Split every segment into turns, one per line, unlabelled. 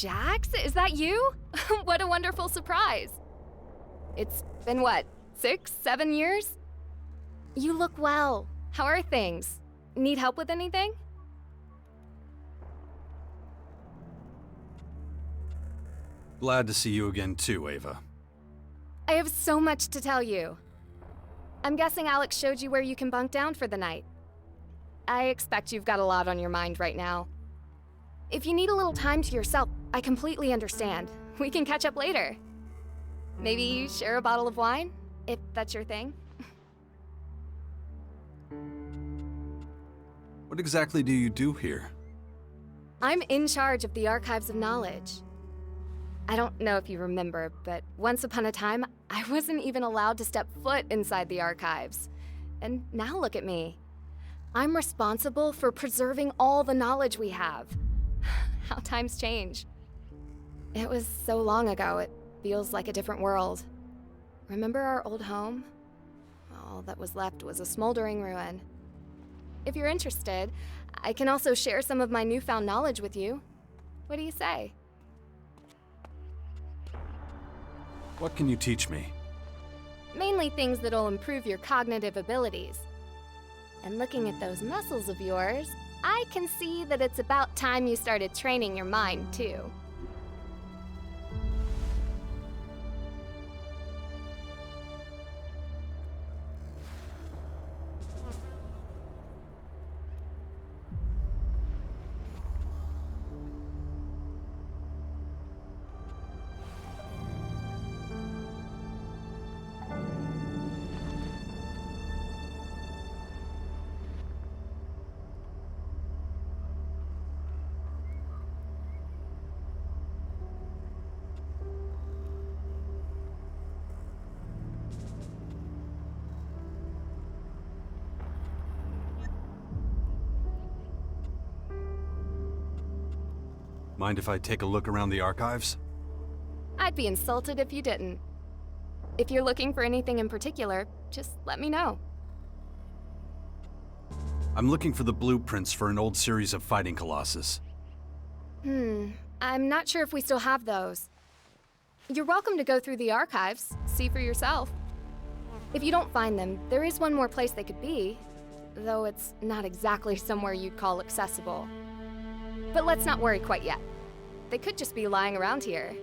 Jax, is that you? What a wonderful surprise. It's been what, 6, 7 years? You look well. How are things? Need help with anything?
Glad to see you again too, Ava.
I have so much to tell you. I'm guessing Alex showed you where you can bunk down for the night. I expect you've got a lot on your mind right now. If you need a little time to yourself, I completely understand. We can catch up later. Maybe share a bottle of wine, if that's your thing.
What exactly do you do here?
I'm in charge of the Archives of Knowledge. I don't know if you remember, but once upon a time, I wasn't even allowed to step foot inside the archives. And now look at me. I'm responsible for preserving all the knowledge we have. How times change. It was so long ago, it feels like a different world. Remember our old home? All that was left was a smoldering ruin. If you're interested, I can also share some of my newfound knowledge with you. What do you say?
What can you teach me?
Mainly things that'll improve your cognitive abilities. And looking at those muscles of yours, I can see that it's about time you started training your mind, too.
Mind if I take a look around the archives?
I'd be insulted if you didn't. If you're looking for anything in particular, just let me know.
I'm looking for the blueprints for an old series of fighting colossus.
I'm not sure if we still have those. You're welcome to go through the archives, see for yourself. If you don't find them, there is one more place they could be, though it's not exactly somewhere you'd call accessible. But let's not worry quite yet. They could just be lying around here.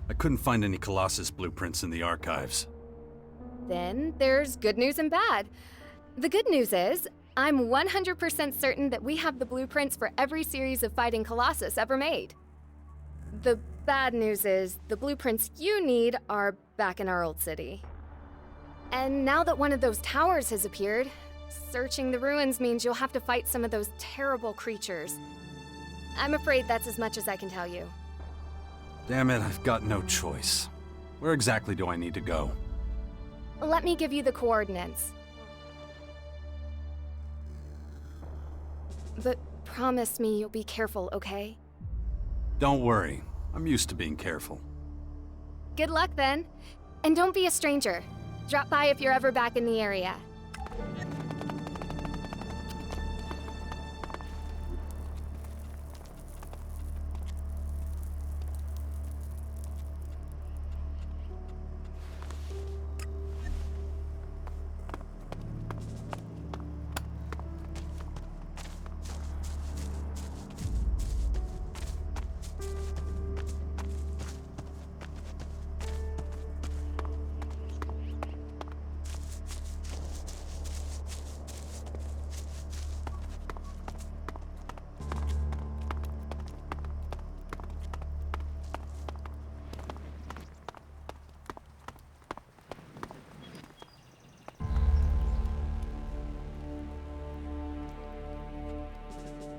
I couldn't find any Colossus blueprints in the archives.
Then there's good news and bad. The good news is, I'm 100% certain that we have the blueprints for every series of Fighting Colossus ever made. The bad news is, the blueprints you need are back in our old city. And now that one of those towers has appeared, searching the ruins means you'll have to fight some of those terrible creatures. I'm afraid that's as much as I can tell you.
Damn it, I've got no choice. Where exactly do I need to go?
Let me give you the coordinates. But promise me you'll be careful, okay?
Don't worry. I'm used to being careful.
Good luck then. And don't be a stranger. Drop by if you're ever back in the area.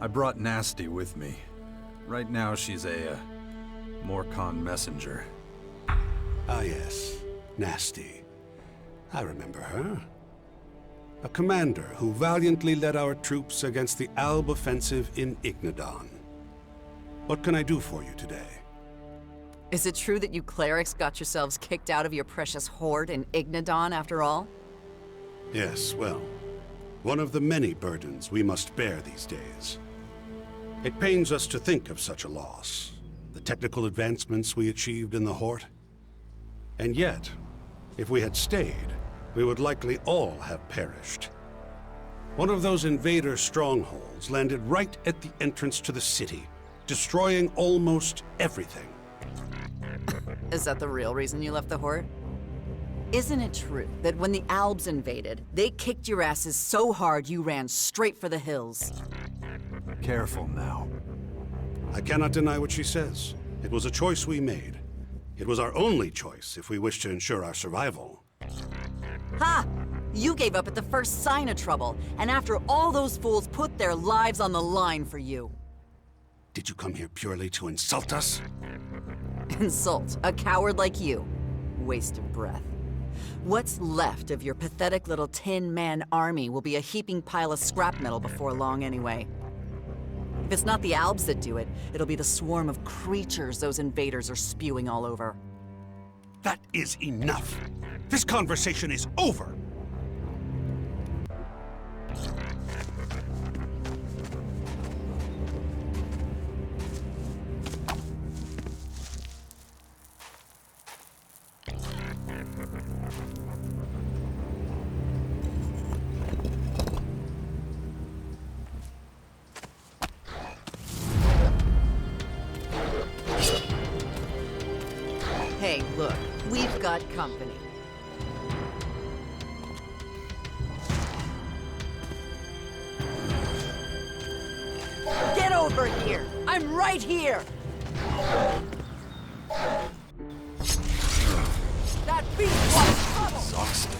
I brought Nasty with me. Right now she's a Morcon messenger.
Ah yes, Nasty. I remember her. A commander who valiantly led our troops against the Alb offensive in Ignadon. What can I do for you today?
Is it true that you clerics got yourselves kicked out of your precious horde in Ignadon after all?
Yes, well, one of the many burdens we must bear these days. It pains us to think of such a loss, the technical advancements we achieved in the Horde. And yet, if we had stayed, we would likely all have perished. One of those invader strongholds landed right at the entrance to the city, destroying almost everything.
Is that the real reason you left the Horde? Isn't it true that when the Albs invaded, they kicked your asses so hard you ran straight for the hills?
Careful now.
I cannot deny what she says. It was a choice we made. It was our only choice if we wish to ensure our survival.
Ha! You gave up at the first sign of trouble, and after all those fools put their lives on the line for you.
Did you come here purely to insult us?
Insult a coward like you. Waste of breath. What's left of your pathetic little Tin Man army will be a heaping pile of scrap metal before long anyway. If it's not the Albs that do it, it'll be the swarm of creatures those invaders are spewing all over.
That is enough. This conversation is over.
Hey, look, we've got company. Get over here! I'm right here! That beast wants trouble!
Exhausted.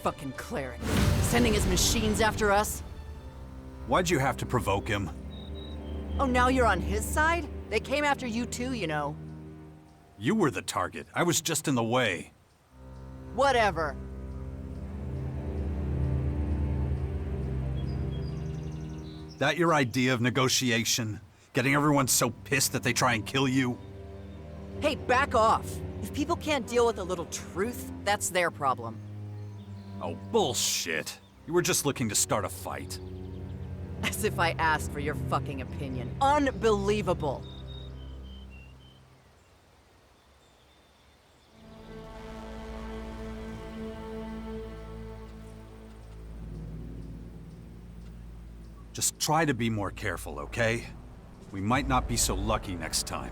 Fucking cleric. Sending his machines after us?
Why'd you have to provoke him?
Oh, now you're on his side? They came after you too, you know.
You were the target. I was just in the way.
Whatever.
That your idea of negotiation? Getting everyone so pissed that they try and kill you?
Hey, back off. If people can't deal with a little truth, that's their problem.
Oh, bullshit. You were just looking to start a fight.
As if I asked for your fucking opinion. Unbelievable.
Just try to be more careful, okay? We might not be so lucky next time.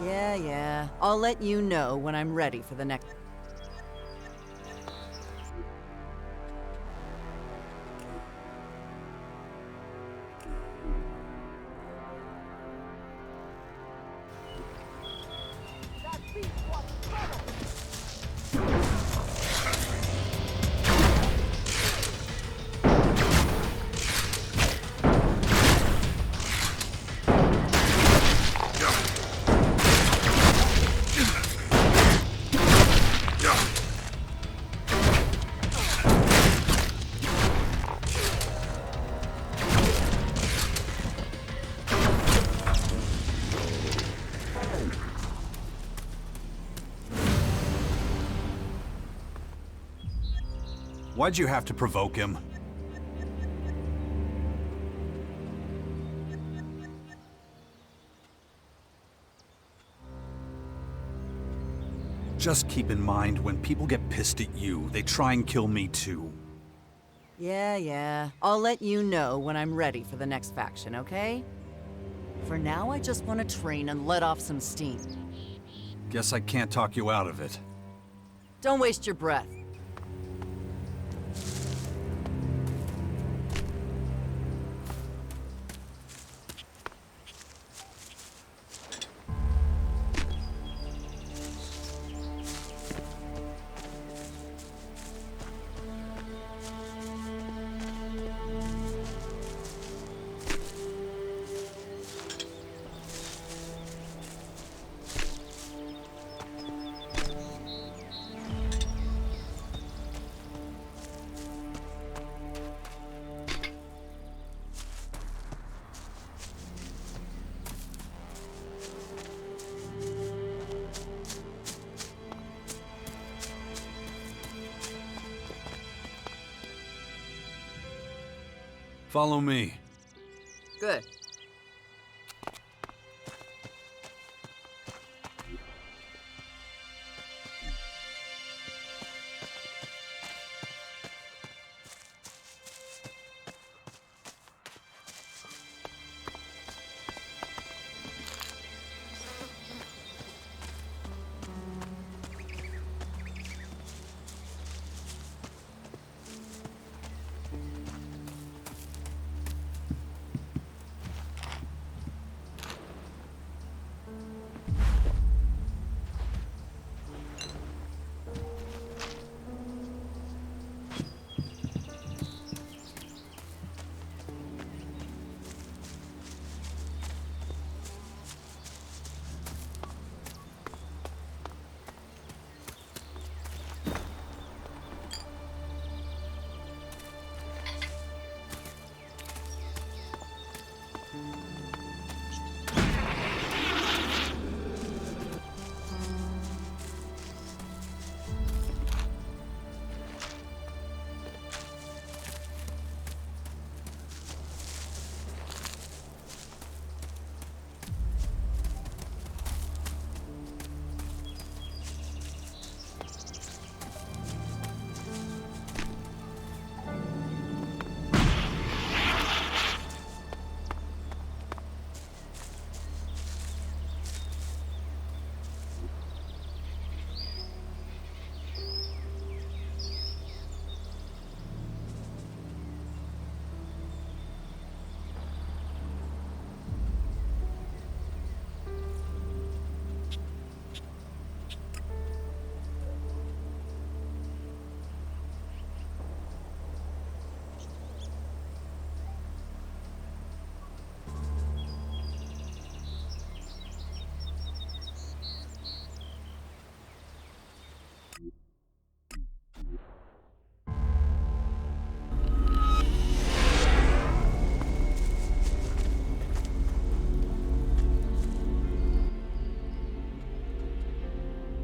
Yeah. I'll let you know when I'm ready for the next...
Why'd you have to provoke him? Just keep in mind, when people get pissed at you, they try and kill me too.
Yeah. I'll let you know when I'm ready for the next faction, okay? For now, I just want to train and let off some steam.
Guess I can't talk you out of it.
Don't waste your breath.
Follow me.
Good.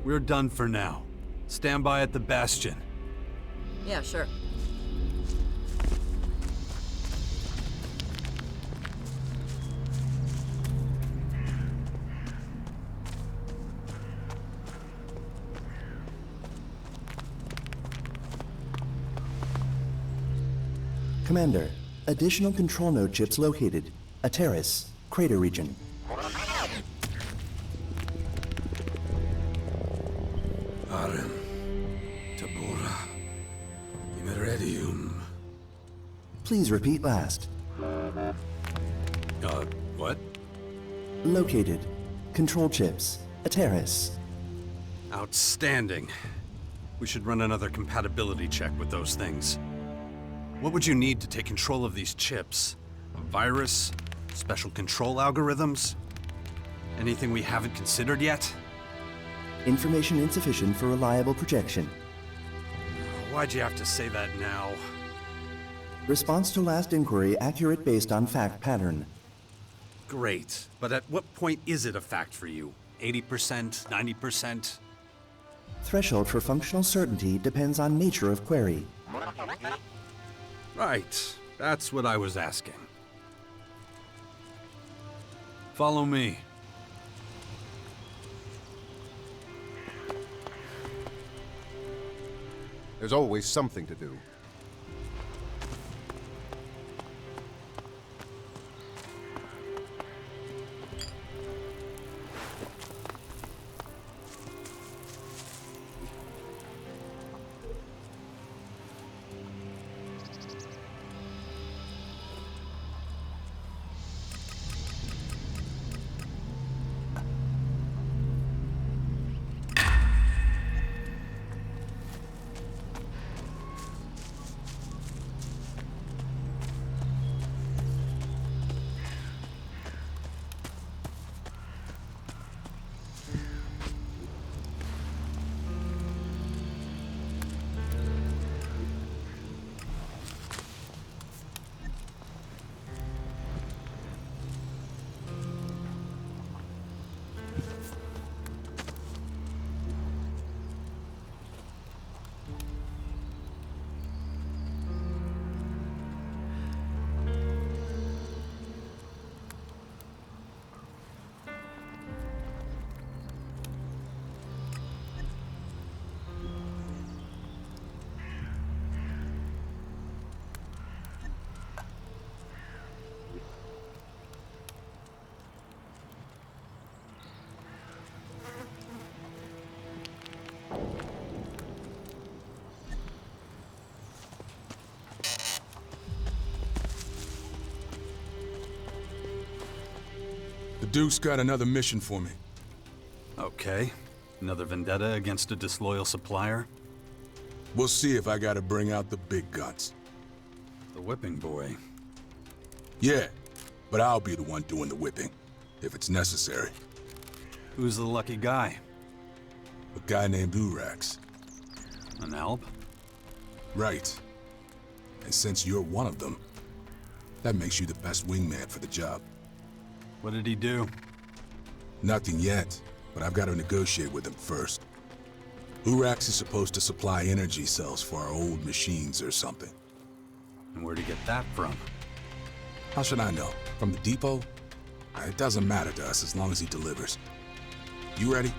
We're done for now. Stand by at the Bastion.
Yeah, sure.
Commander, additional control node chips located. A terrace, crater region.
Arem, Tabora, Imeredium.
Please repeat last.
What?
Located. Control chips. A terrace.
Outstanding. We should run another compatibility check with those things. What would you need to take control of these chips? A virus? Special control algorithms? Anything we haven't considered yet?
Information insufficient for reliable projection.
Why'd you have to say that now?
Response to last inquiry accurate based on fact pattern.
Great, but at what point is it a fact for you? 80%? 90%?
Threshold for functional certainty depends on nature of query.
Right, that's what I was asking. Follow me.
There's always something to do.
The Duke's got another mission for me.
Okay. Another vendetta against a disloyal supplier?
We'll see if I gotta bring out the big guns.
The whipping boy.
Yeah, but I'll be the one doing the whipping, if it's necessary.
Who's the lucky guy?
A guy named Urax.
An Alb?
Right. And since you're one of them, that makes you the best wingman for the job.
What did he do?
Nothing yet, but I've got to negotiate with him first. Urax is supposed to supply energy cells for our old machines or something.
And where'd he get that from?
How should I know? From the depot? It doesn't matter to us as long as he delivers. You ready?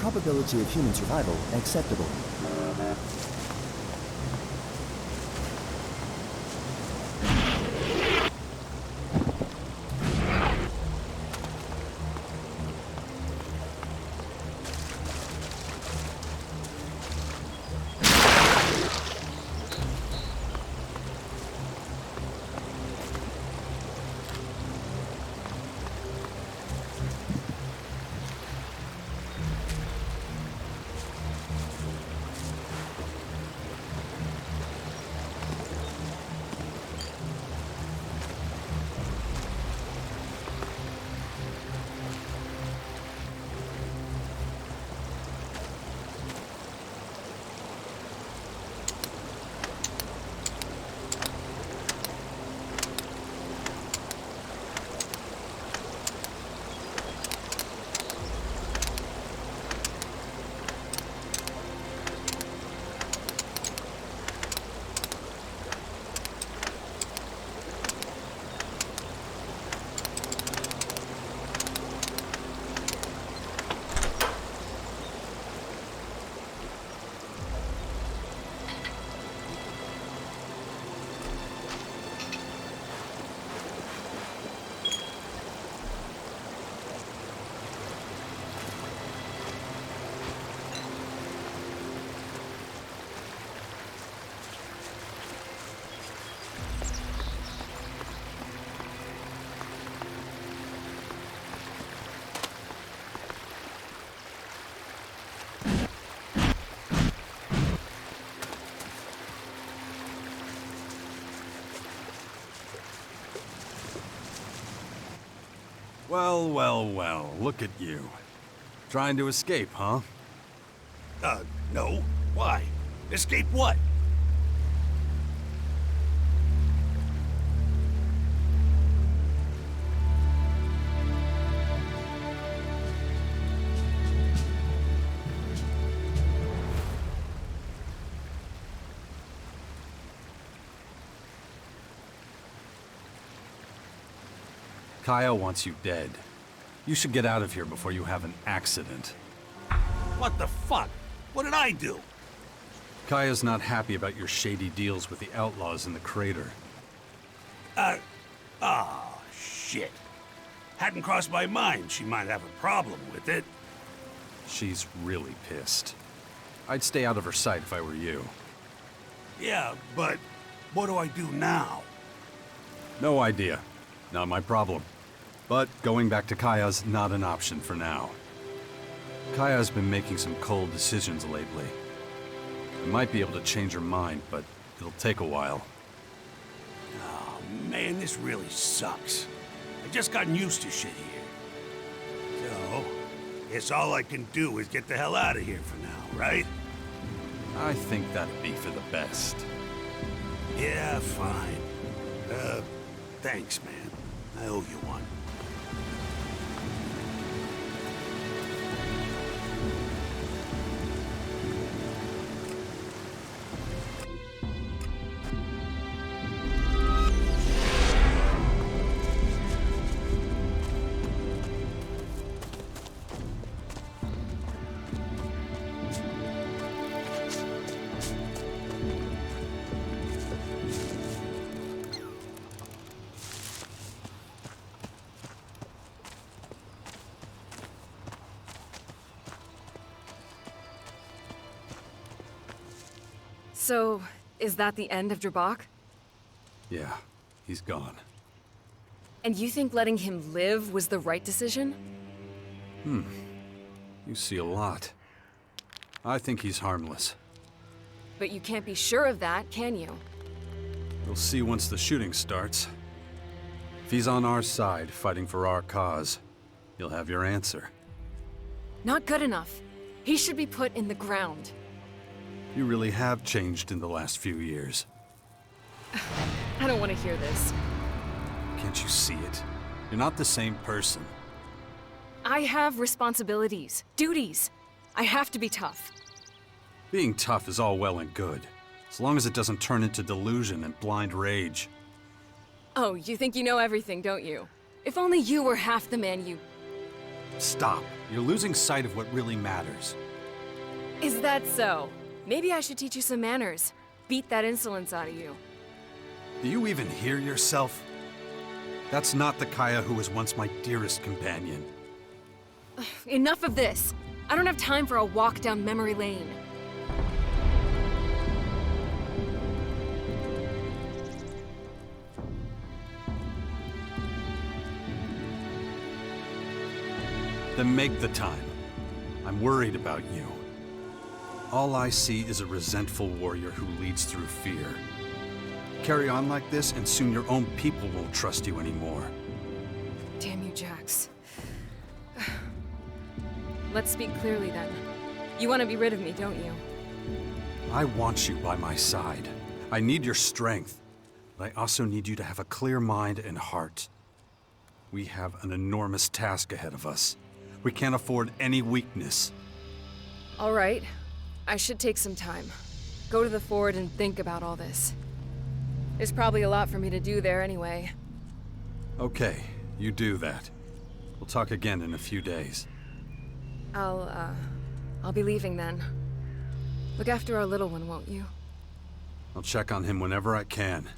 probability of human survival acceptable.
Well, well, well, look at you. Trying to escape, huh?
No. Why? Escape what?
Kaya wants you dead. You should get out of here before you have an accident.
What the fuck? What did I do?
Kaya's not happy about your shady deals with the outlaws in the crater.
Shit. Hadn't crossed my mind she might have a problem with it.
She's really pissed. I'd stay out of her sight if I were you.
Yeah, but what do I do now?
No idea. Not my problem. But going back to Kaya's not an option for now. Kaya's been making some cold decisions lately. I might be able to change her mind, but it'll take a while.
Oh, man, this really sucks. I've just gotten used to shit here. So, guess all I can do is get the hell out of here for now, right?
I think that'd be for the best.
Yeah, fine. Thanks, man. I owe you one.
So, is that the end of Drbak?
Yeah, he's gone.
And you think letting him live was the right decision?
You see a lot. I think he's harmless.
But you can't be sure of that, can you?
We'll see once the shooting starts. If he's on our side, fighting for our cause, you'll have your answer.
Not good enough. He should be put in the ground.
You really have changed in the last few years.
I don't want to hear this.
Can't you see it? You're not the same person.
I have responsibilities, duties. I have to be tough.
Being tough is all well and good, as long as it doesn't turn into delusion and blind rage.
Oh, you think you know everything, don't you? If only you were half the man you...
Stop. You're losing sight of what really matters.
Is that so? Maybe I should teach you some manners. Beat that insolence out of you.
Do you even hear yourself? That's not the Kaya who was once my dearest companion.
Enough of this! I don't have time for a walk down memory lane.
Then make the time. I'm worried about you. All I see is a resentful warrior who leads through fear. Carry on like this, and soon your own people won't trust you anymore.
Damn you, Jax. Let's speak clearly then. You want to be rid of me, don't you?
I want you by my side. I need your strength, but I also need you to have a clear mind and heart. We have an enormous task ahead of us. We can't afford any weakness.
All right. I should take some time. Go to the fort and think about all this. There's probably a lot for me to do there anyway.
Okay, you do that. We'll talk again in a few days.
I'll be leaving then. Look after our little one, won't you?
I'll check on him whenever I can.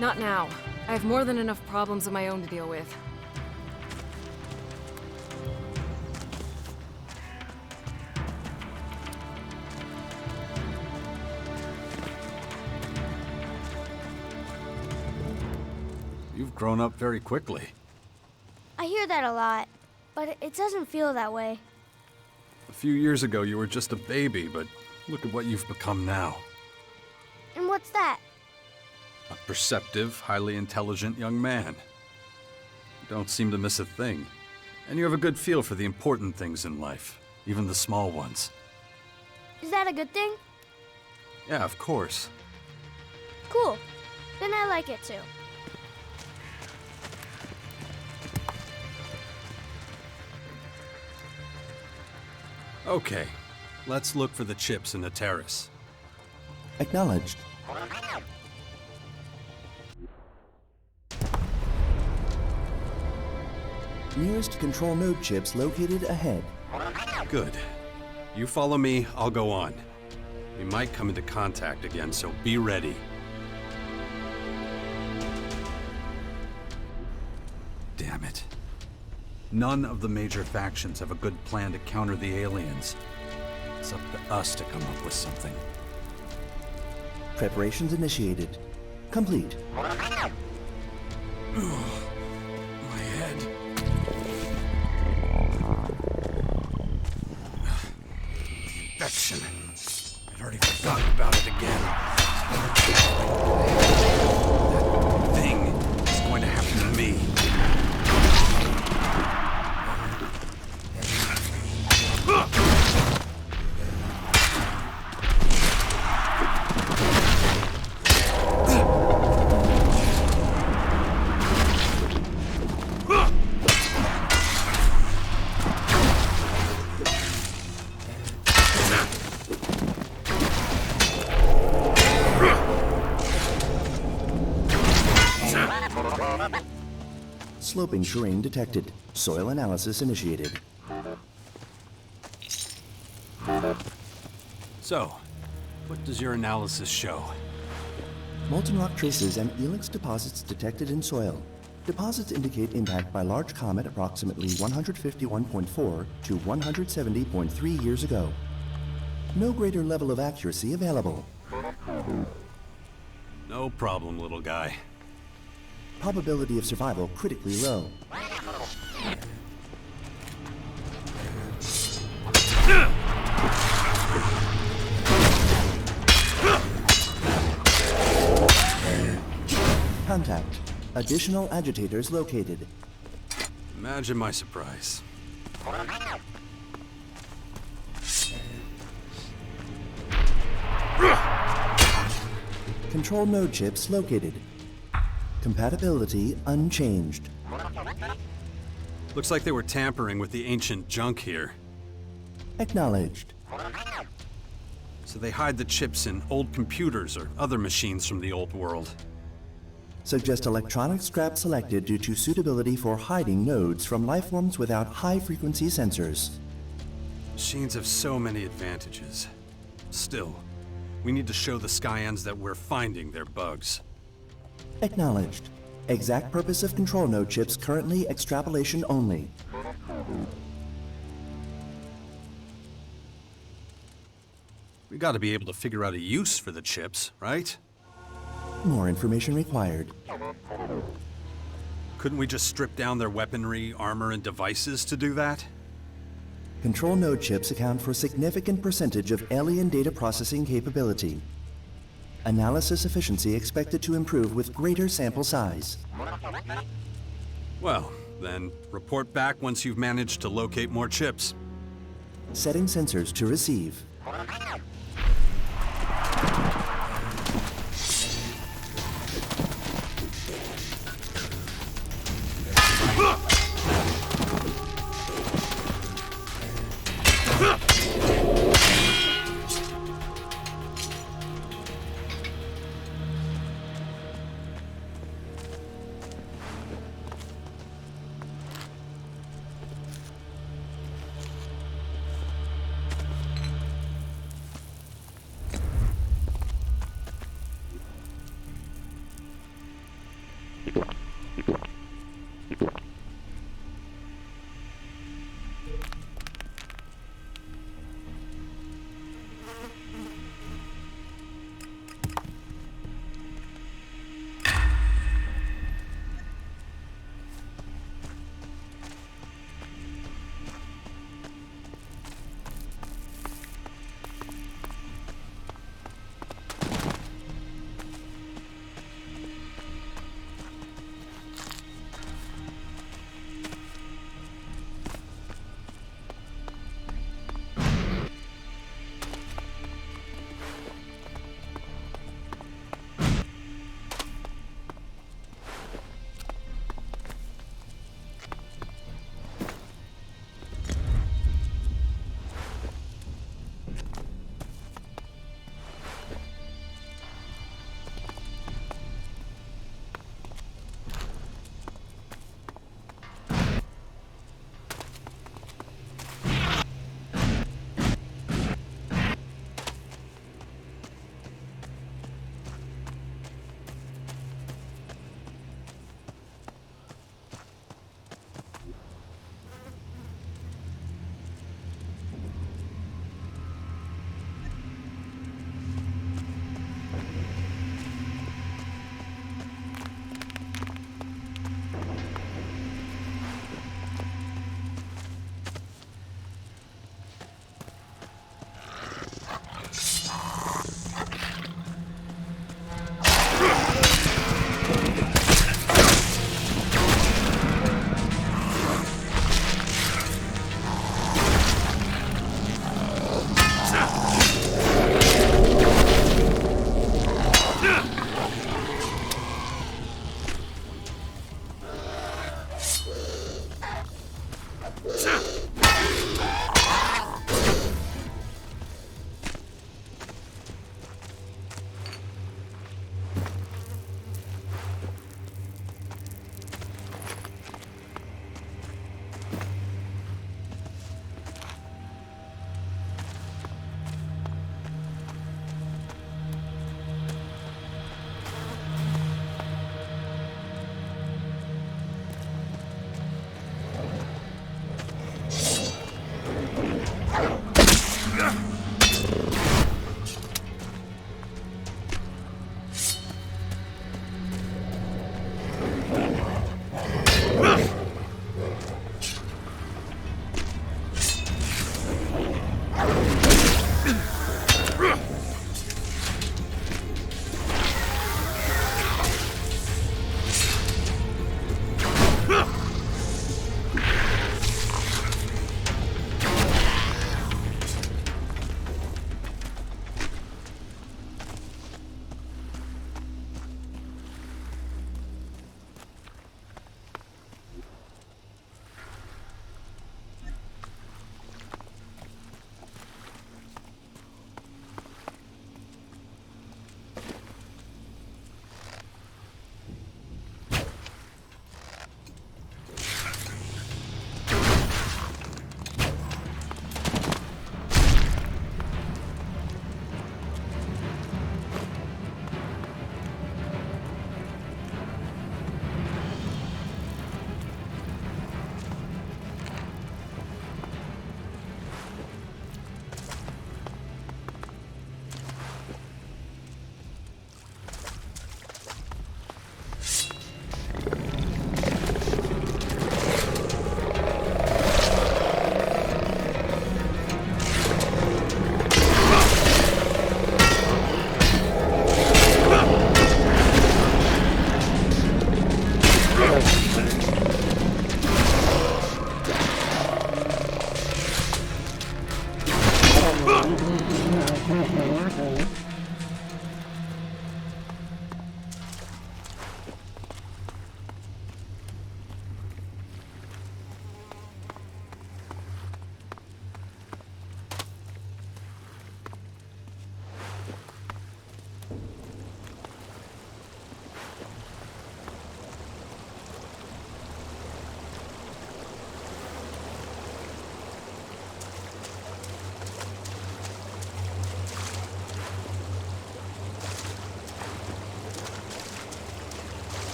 Not now. I have more than enough problems of my own to deal with.
You've grown up very quickly.
I hear that a lot, but it doesn't feel that way.
A few years ago, you were just a baby, but look at what you've become now.
And what's that?
A perceptive, highly intelligent young man. You don't seem to miss a thing. And you have a good feel for the important things in life, even the small ones.
Is that a good thing?
Yeah, of course.
Cool. Then I like it too.
Okay, let's look for the chips in the terrace.
Acknowledged. Nearest control node chips located ahead.
Good. You follow me, I'll go on. We might come into contact again, so be ready. Damn it. None of the major factions have a good plan to counter the aliens. It's up to us to come up with something.
Preparations initiated. Complete.
My head. Infection. I'd already forgotten about it again. That thing is going to happen to me.
Sloping terrain detected. Soil analysis initiated.
So, what does your analysis show?
Molten rock traces and Elex deposits detected in soil. Deposits indicate impact by large comet approximately 151.4 to 170.3 years ago. No greater level of accuracy available.
No problem, little guy.
Probability of survival critically low. Contact. Additional agitators located.
Imagine my surprise.
Control node chips located. Compatibility unchanged.
Looks like they were tampering with the ancient junk here.
Acknowledged.
So they hide the chips in old computers or other machines from the old world.
Suggest electronic scrap selected due to suitability for hiding nodes from lifeforms without high-frequency sensors.
Machines have so many advantages. Still, we need to show the Skyans that we're finding their bugs.
Acknowledged. Exact purpose of control node chips currently extrapolation only.
We gotta be able to figure out a use for the chips, right?
More information required.
Couldn't we just strip down their weaponry, armor, and devices to do that?
Control node chips account for a significant percentage of alien data processing capability. Analysis efficiency expected to improve with greater sample size.
Well, then report back once you've managed to locate more chips.
Setting sensors to receive.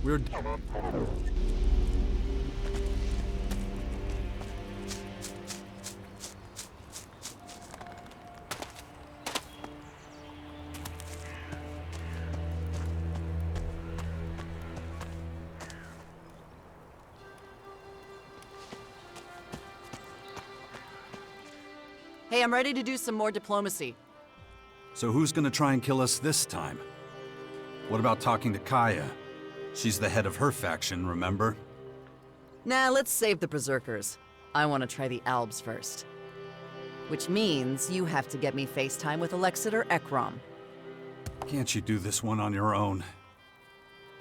We're...
Hey, I'm ready to do some more diplomacy.
So who's gonna try and kill us this time? What about talking to Kaya? She's the head of her faction, remember?
Nah, let's save the Berserkers. I want to try the Albs first. Which means you have to get me FaceTime with Alexit or Ekrom.
Can't you do this one on your own?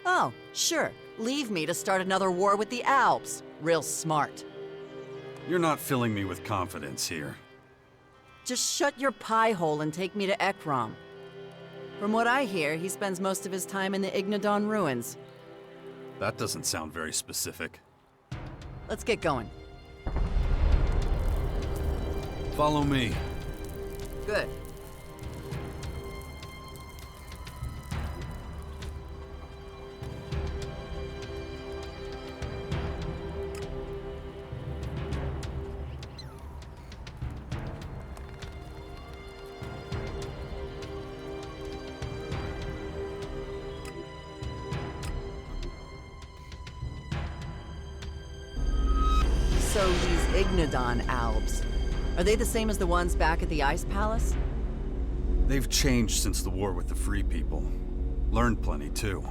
Oh, sure. Leave me to start another war with the Albs. Real smart.
You're not filling me with confidence here.
Just shut your pie hole and take me to Ekrom. From what I hear, he spends most of his time in the Ignodon ruins.
That doesn't sound very specific.
Let's get going.
Follow me.
Good. So these Ignodon Albs, are they the same as the ones back at the Ice Palace?
They've changed since the war with the Free People. Learned plenty, too.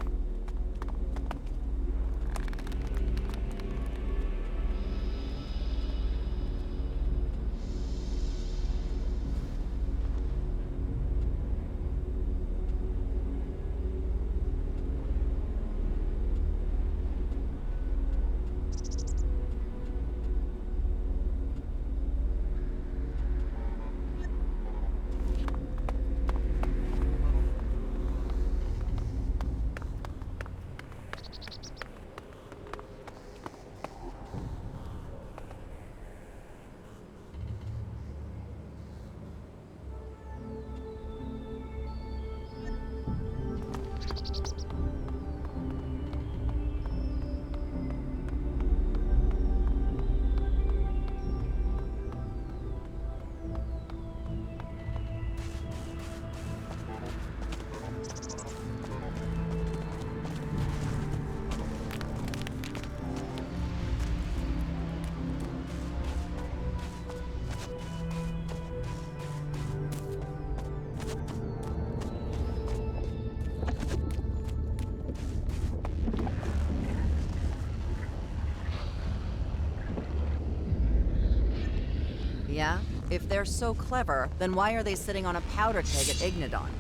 Yeah? If they're so clever, then why are they sitting on a powder keg at Ignodon?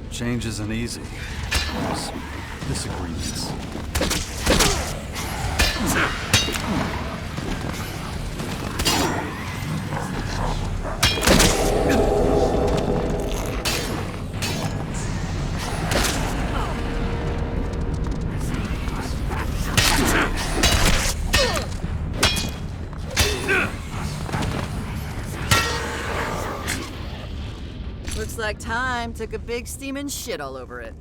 Change isn't easy. There's disagreements.
Looks like time took a big steamin' shit all over it.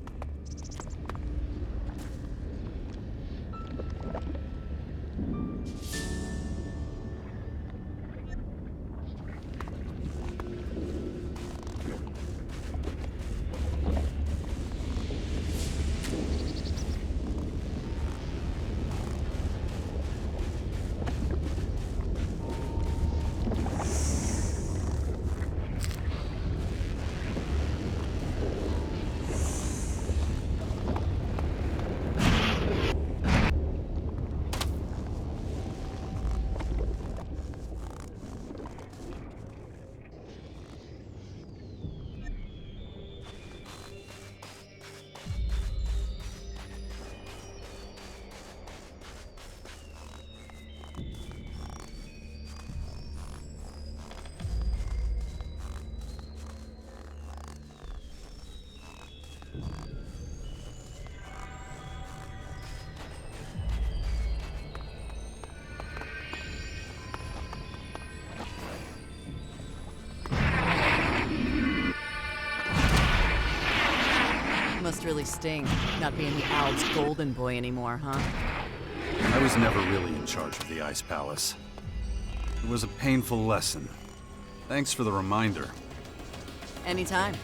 Must really sting, not being the Owl's golden boy anymore, huh?
I was never really in charge of the Ice Palace. It was a painful lesson. Thanks for the reminder.
Anytime.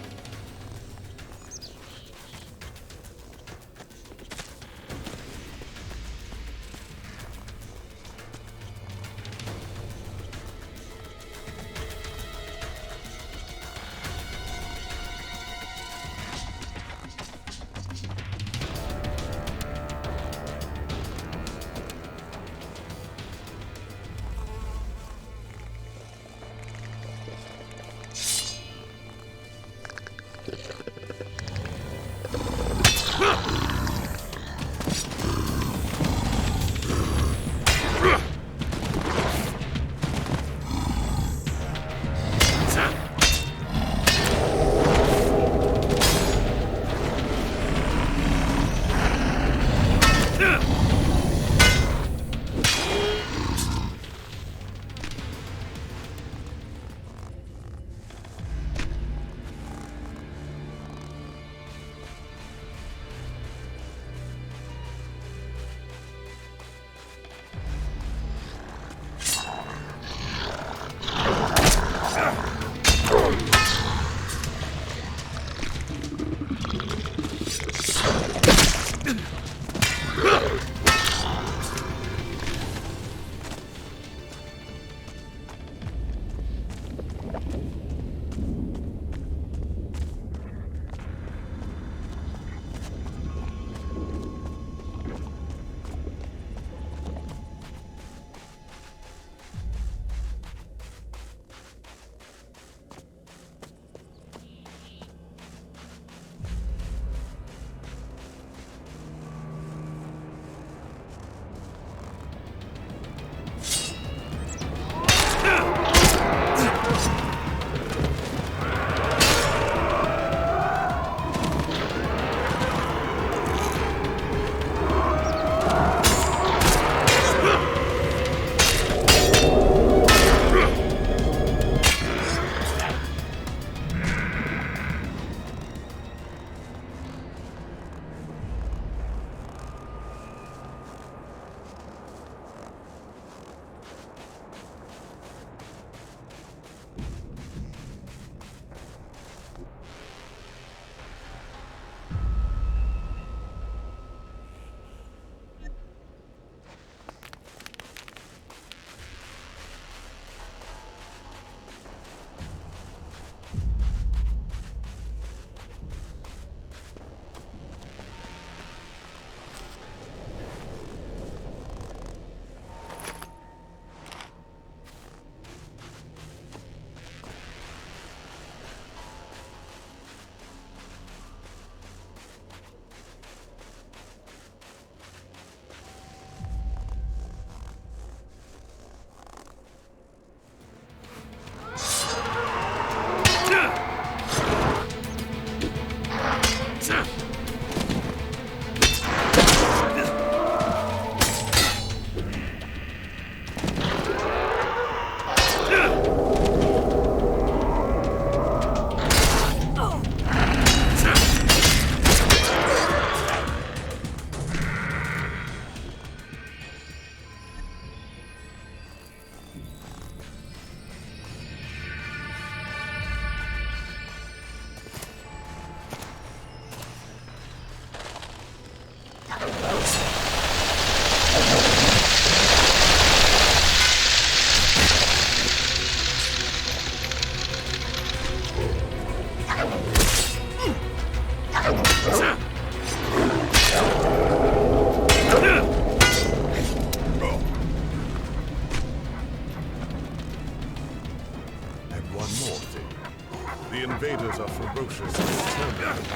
invaders are ferocious and determined.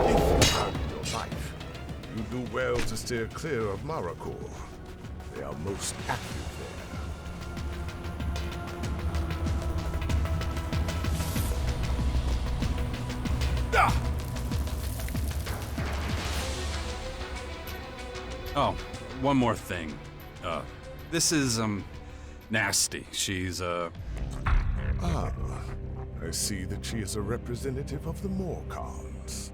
If you value your life, you do well to steer clear of Maracore. They are most active there. Ah!
Oh, one more thing. This is, Nasty. She's,
Ah, I see that she is a representative of the Morcons.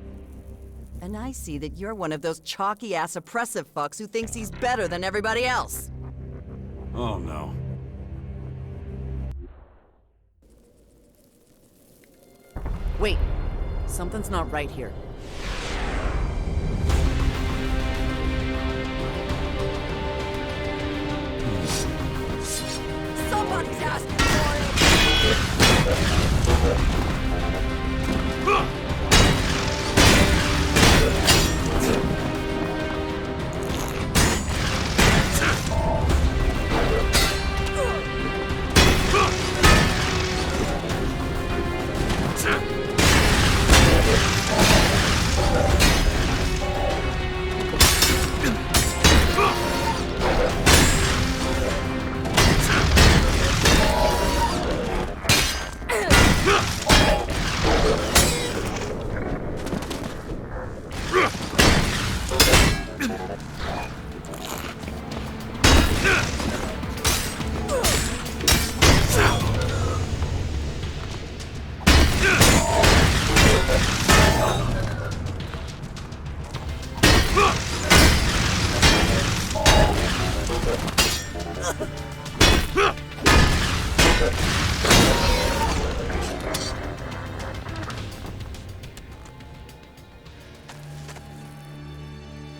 And I see that you're one of those chalky-ass oppressive fucks who thinks he's better than everybody else.
Oh no.
Wait, something's not right here. Somebody's asking for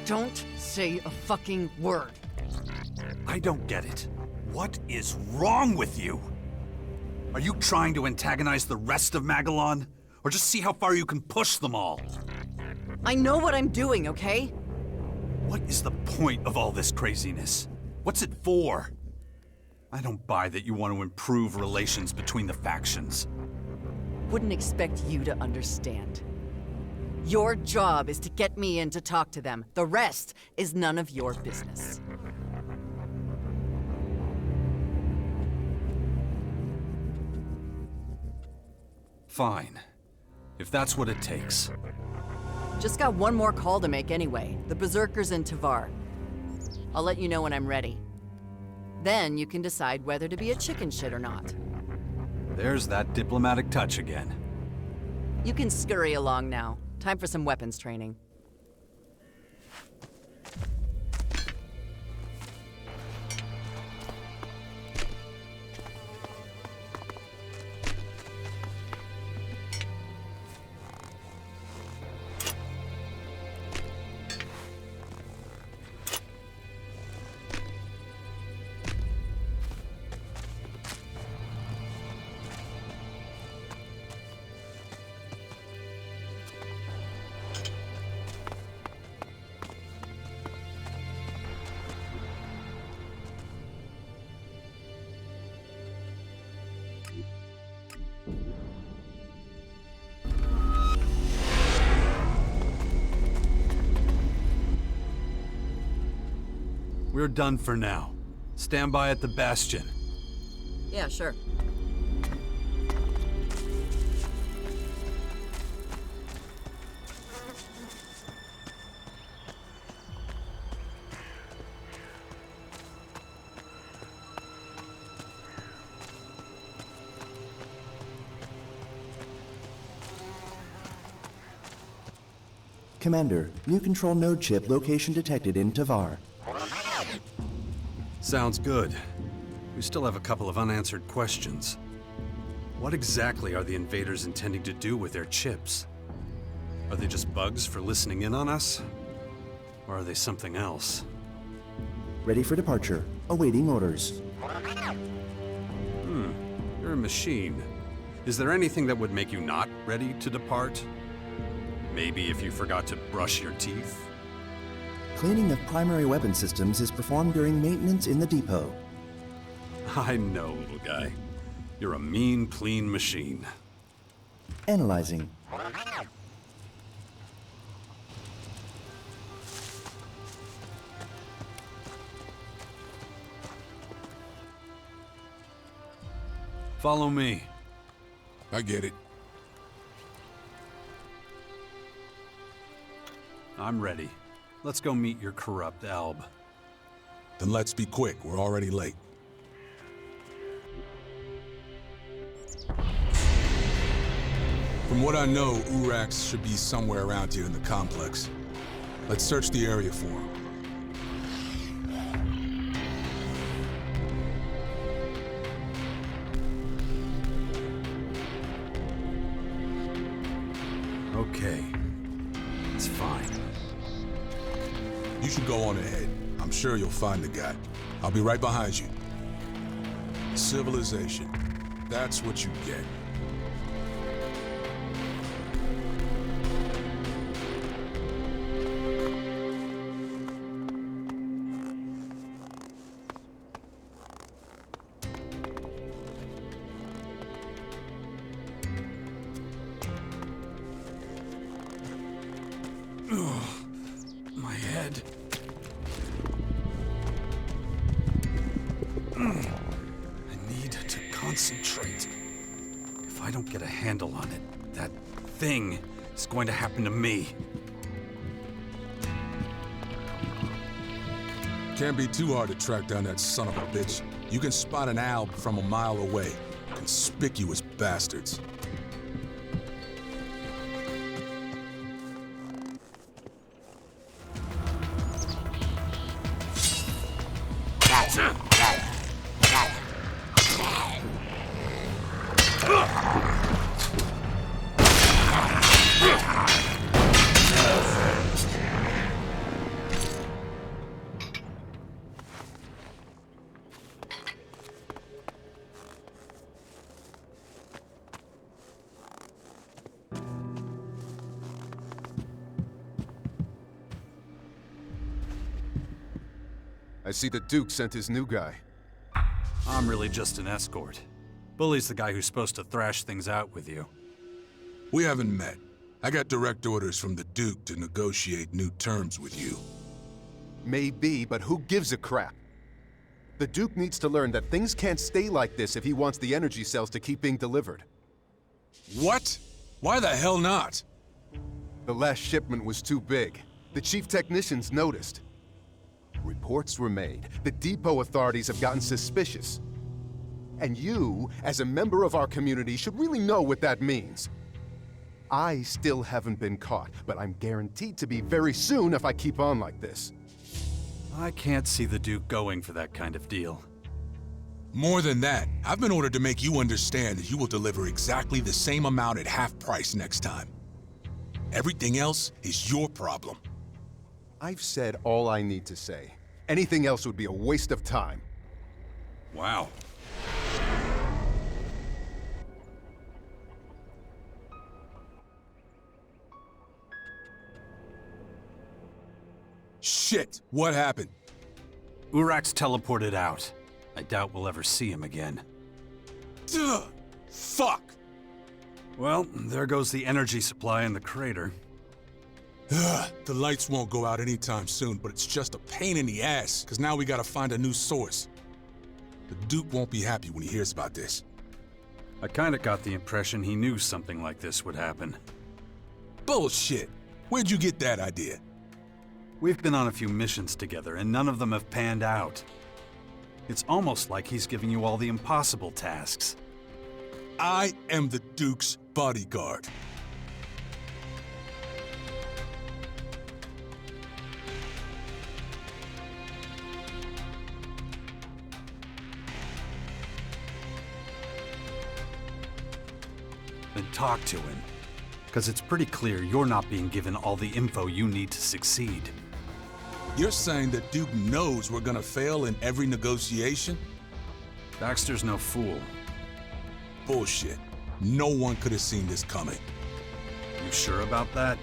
Don't say a fucking word.
I don't get it. What is wrong with you? Are you trying to antagonize the rest of Magellan? Or just see how far you can push them all?
I know what I'm doing, okay?
What is the point of all this craziness? What's it for? I don't buy that you want to improve relations between the factions.
Wouldn't expect you to understand. Your job is to get me in to talk to them. The rest is none of your business.
Fine. If that's what it takes.
Just got one more call to make anyway. The Berserkers in Tavar. I'll let you know when I'm ready. Then you can decide whether to be a chicken shit or not.
There's that diplomatic touch again.
You can scurry along now. Time for some weapons training.
We're done for now. Stand by at the Bastion.
Yeah, sure.
Commander, new control node chip location detected in Tavar.
Sounds good. We still have a couple of unanswered questions. What exactly are the invaders intending to do with their chips? Are they just bugs for listening in on us? Or are they something else?
Ready for departure. Awaiting orders.
You're a machine. Is there anything that would make you not ready to depart? Maybe if you forgot to brush your teeth?
Cleaning of primary weapon systems is performed during maintenance in the depot.
I know, little guy. You're a mean, clean machine.
Analyzing.
Follow me.
I get it.
I'm ready. Let's go meet your corrupt Alb.
Then let's be quick. We're already late. From what I know, Urax should be somewhere around here in the complex. Let's search the area for him.
Okay. It's fine.
You should go on ahead. I'm sure you'll find the guy. I'll be right behind you. Civilization. That's what you get.
My head. I need to concentrate. If I don't get a handle on it, that thing is going to happen to me.
Can't be too hard to track down that son of a bitch. You can spot an owl from a mile away. Conspicuous bastards.
I see the Duke sent his new guy.
I'm really just an escort. Bully's the guy who's supposed to thrash things out with you.
We haven't met. I got direct orders from the Duke to negotiate new terms with you.
Maybe, but who gives a crap? The Duke needs to learn that things can't stay like this if he wants the energy cells to keep being delivered.
What? Why the hell not?
The last shipment was too big. The chief technicians noticed. Reports were made. The depot authorities have gotten suspicious. And you, as a member of our community, should really know what that means. I still haven't been caught, but I'm guaranteed to be very soon if I keep on like this.
I can't see the Duke going for that kind of deal.
More than that, I've been ordered to make you understand that you will deliver exactly the same amount at half price next time. Everything else is your problem.
I've said all I need to say. Anything else would be a waste of time.
Wow.
Shit! What happened?
Urax teleported out. I doubt we'll ever see him again.
Duh! Fuck!
Well, there goes the energy supply in the crater.
The lights won't go out anytime soon, but it's just a pain in the ass, because now we gotta find a new source. The Duke won't be happy when he hears about this.
I kinda got the impression he knew something like this would happen.
Bullshit! Where'd you get that idea?
We've been on a few missions together, and none of them have panned out. It's almost like he's giving you all the impossible tasks.
I am the Duke's bodyguard.
Then talk to him. Because it's pretty clear you're not being given all the info you need to succeed.
You're saying that Duke knows we're gonna fail in every negotiation?
Baxter's no fool.
Bullshit. No one could have seen this coming.
You sure about that?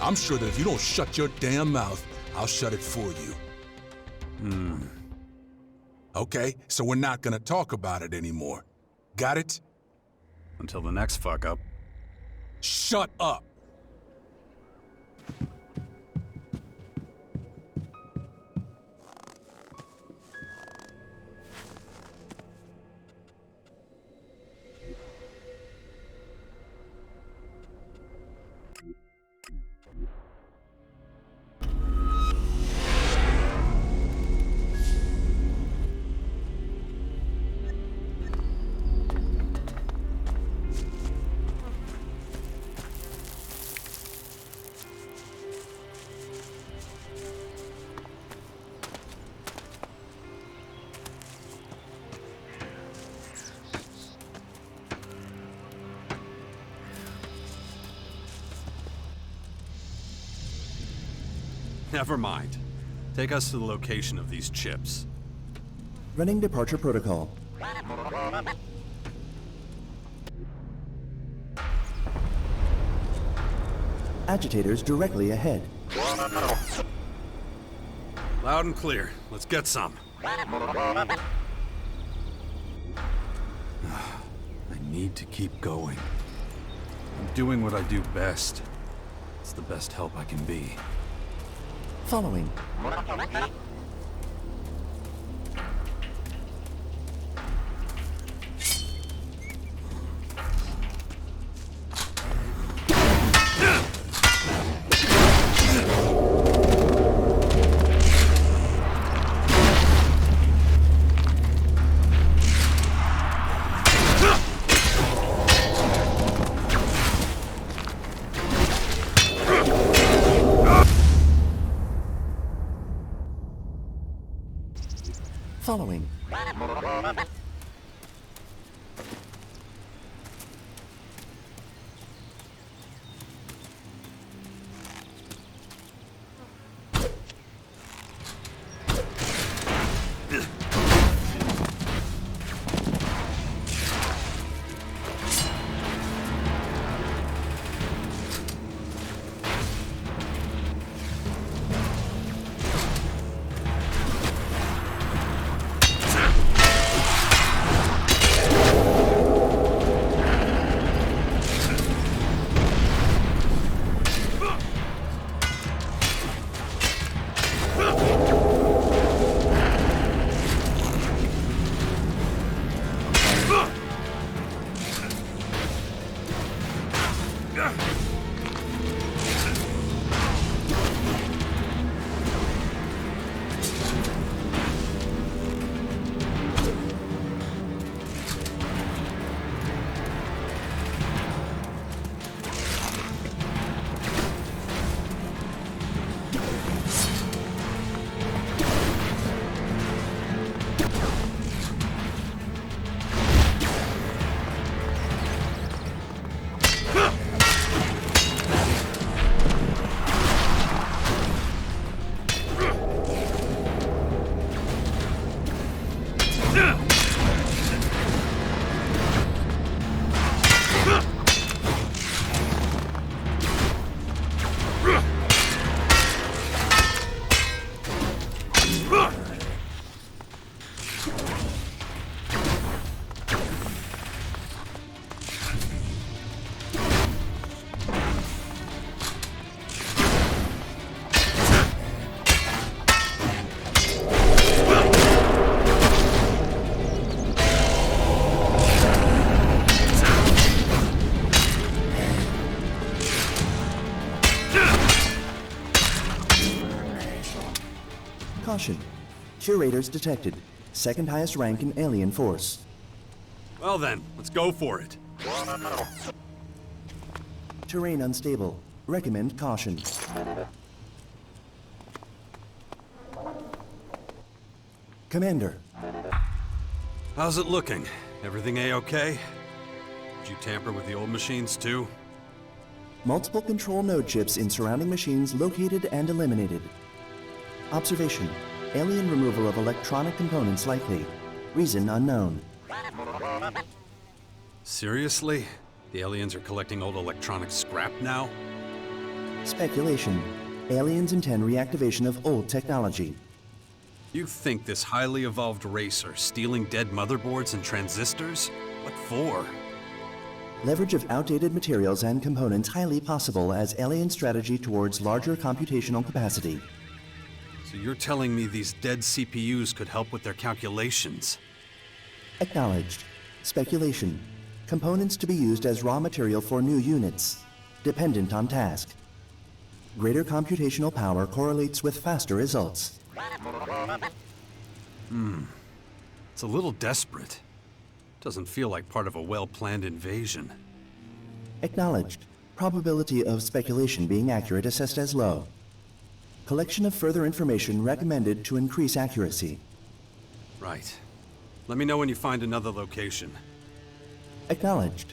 I'm sure that if you don't shut your damn mouth, I'll shut it for you. Okay, so we're not gonna talk about it anymore. Got it?
Until the next fuck-up.
Shut up!
Never mind. Take us to the location of these chips.
Running departure protocol. Agitators directly ahead.
Loud and clear. Let's get some. I need to keep going. I'm doing what I do best. It's the best help I can be.
Following. Following. Caution. Curators detected. Second highest rank in alien force.
Well then, let's go for it.
Terrain unstable. Recommend caution. Commander.
How's it looking? Everything A-okay? Did you tamper with the old machines too?
Multiple control node chips in surrounding machines located and eliminated. Observation. Alien removal of electronic components likely. Reason unknown.
Seriously? The aliens are collecting old electronic scrap now?
Speculation. Aliens intend reactivation of old technology.
You think this highly evolved race are stealing dead motherboards and transistors? What for?
Leverage of outdated materials and components highly possible as alien strategy towards larger computational capacity.
So you're telling me these dead CPUs could help with their calculations?
Acknowledged. Speculation. Components to be used as raw material for new units. Dependent on task. Greater computational power correlates with faster results.
It's a little desperate. Doesn't feel like part of a well-planned invasion.
Acknowledged. Probability of speculation being accurate assessed as low. Collection of further information recommended to increase accuracy.
Right. Let me know when you find another location.
Acknowledged.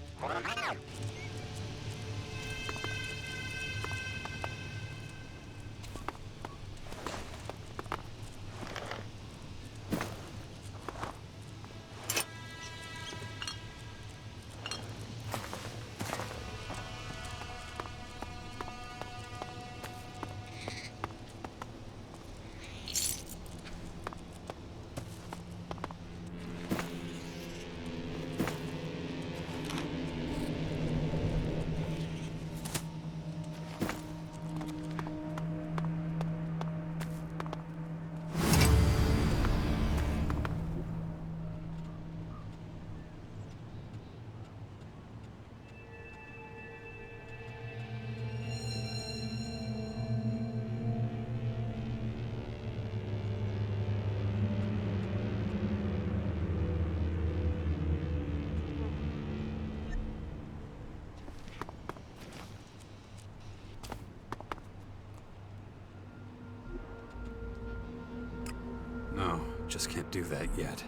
just can't do that yet.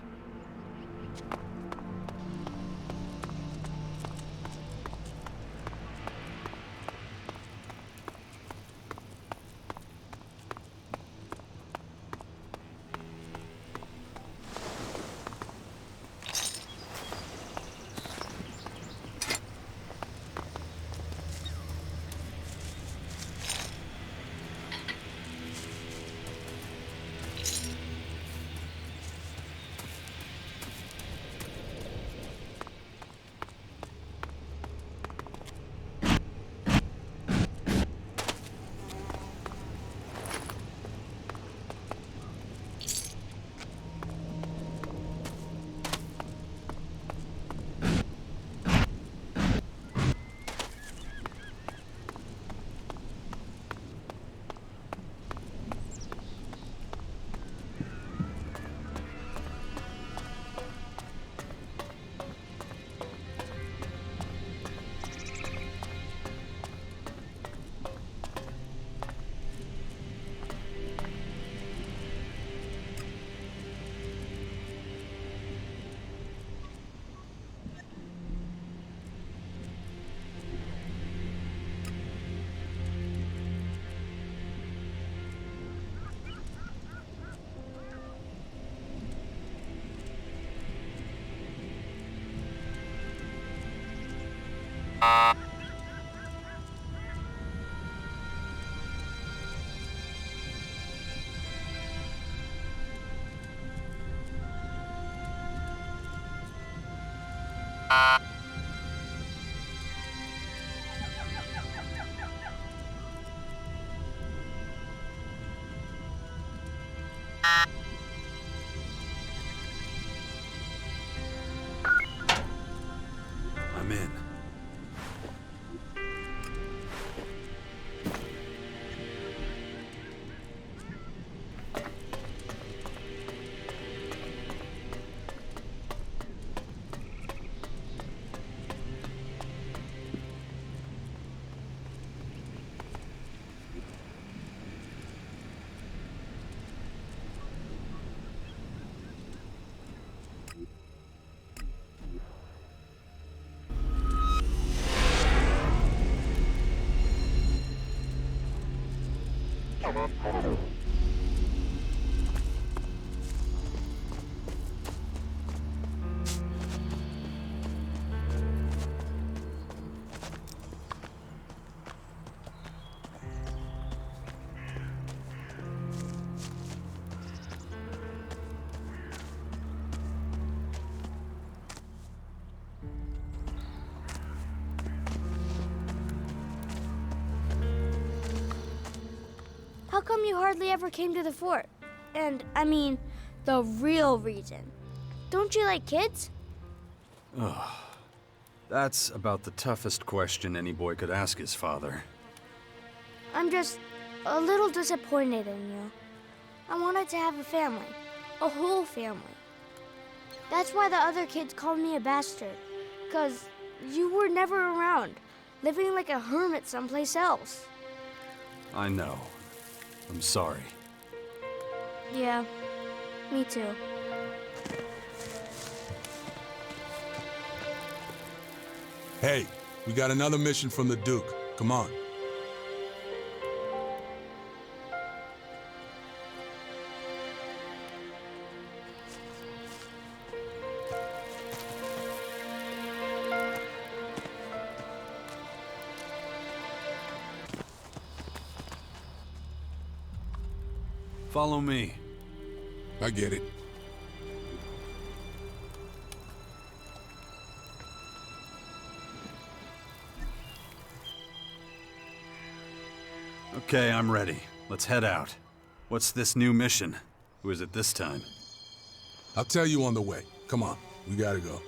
I'm in.
How come you hardly ever came to the fort? And, I mean, the real reason. Don't you like kids?
That's about the toughest question any boy could ask his father.
I'm just a little disappointed in you. I wanted to have a family. A whole family. That's why the other kids called me a bastard. 'Cause you were never around, living like a hermit someplace else.
I know. I'm sorry.
Yeah, me too.
Hey, we got another mission from the Duke. Come on.
Follow me.
I get it.
Okay, I'm ready. Let's head out. What's this new mission? Who is it this time?
I'll tell you on the way. Come on, we gotta go.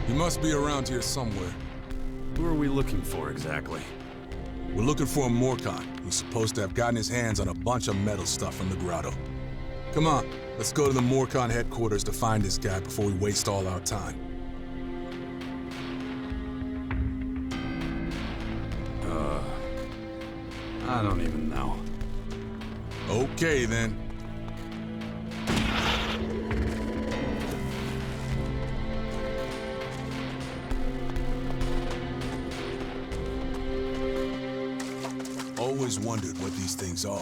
You must be around here somewhere.
Who are we looking for exactly?
We're looking for a Morcon. He's supposed to have gotten his hands on a bunch of metal stuff from the grotto. Come on, let's go to the Morcon headquarters to find this guy before we waste all our time.
I don't even know.
Okay, then. Always wondered what these things are.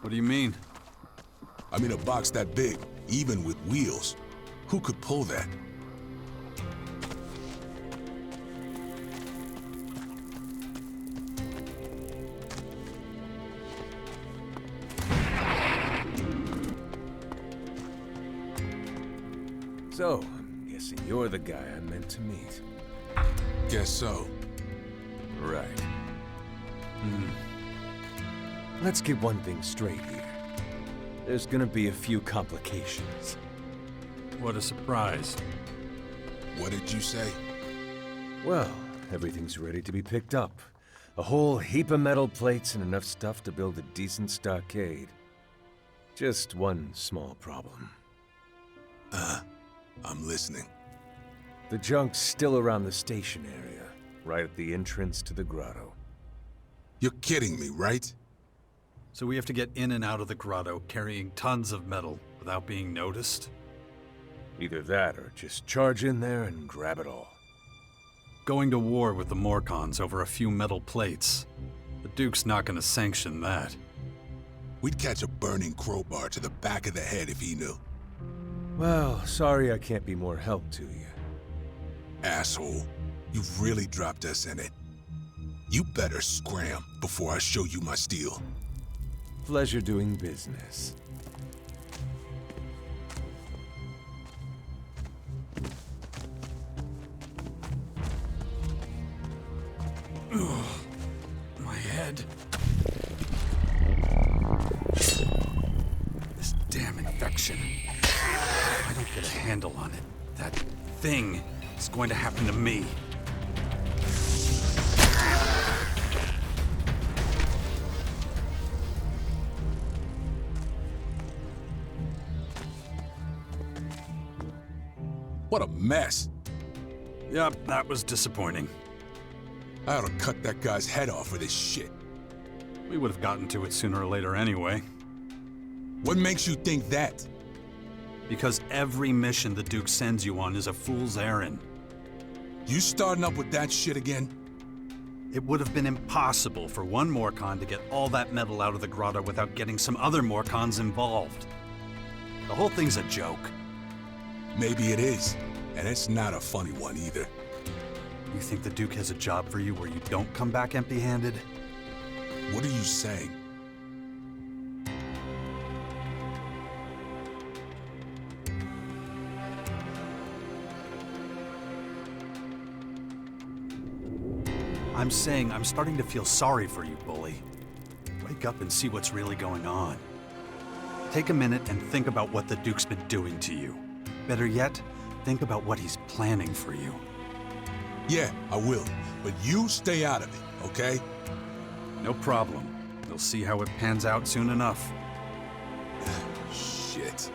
What do you mean?
I mean, a box that big, even with wheels. Who could pull that?
So, I'm guessing you're the guy I meant to meet.
Guess so.
Right. Let's get one thing straight here. There's gonna be a few complications.
What a surprise.
What did you say?
Well, everything's ready to be picked up. A whole heap of metal plates and enough stuff to build a decent stockade. Just one small problem.
I'm listening.
The junk's still around the station area, right at the entrance to the grotto.
You're kidding me, right?
So we have to get in and out of the grotto carrying tons of metal without being noticed?
Either that or just charge in there and grab it all.
Going to war with the Morcons over a few metal plates. The Duke's not gonna sanction that.
We'd catch a burning crowbar to the back of the head if he knew.
Well, sorry I can't be more help to you.
Asshole, you've really dropped us in it. You better scram before I show you my steel.
Pleasure doing business.
My head. This damn infection. If I don't get a handle on it, that thing is going to happen to me.
What a mess.
Yep, that was disappointing.
I ought to cut that guy's head off for this shit.
We would have gotten to it sooner or later anyway.
What makes you think that?
Because every mission the Duke sends you on is a fool's errand.
You starting up with that shit again?
It would have been impossible for one Morcon to get all that metal out of the grotto without getting some other Morcons involved. The whole thing's a joke.
Maybe it is, and it's not a funny one either.
You think the Duke has a job for you where you don't come back empty-handed?
What are you saying?
I'm saying I'm starting to feel sorry for you, bully. Wake up and see what's really going on. Take a minute and think about what the Duke's been doing to you. Better yet, think about what he's planning for you.
Yeah, I will. But you stay out of it, okay?
No problem. We'll see how it pans out soon enough.
Shit.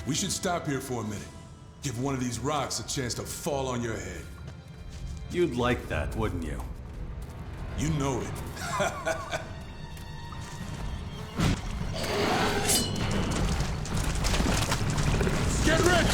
We should stop here for a minute. Give one of these rocks a chance to fall on your head.
You'd like that, wouldn't you?
You know it. Get ready!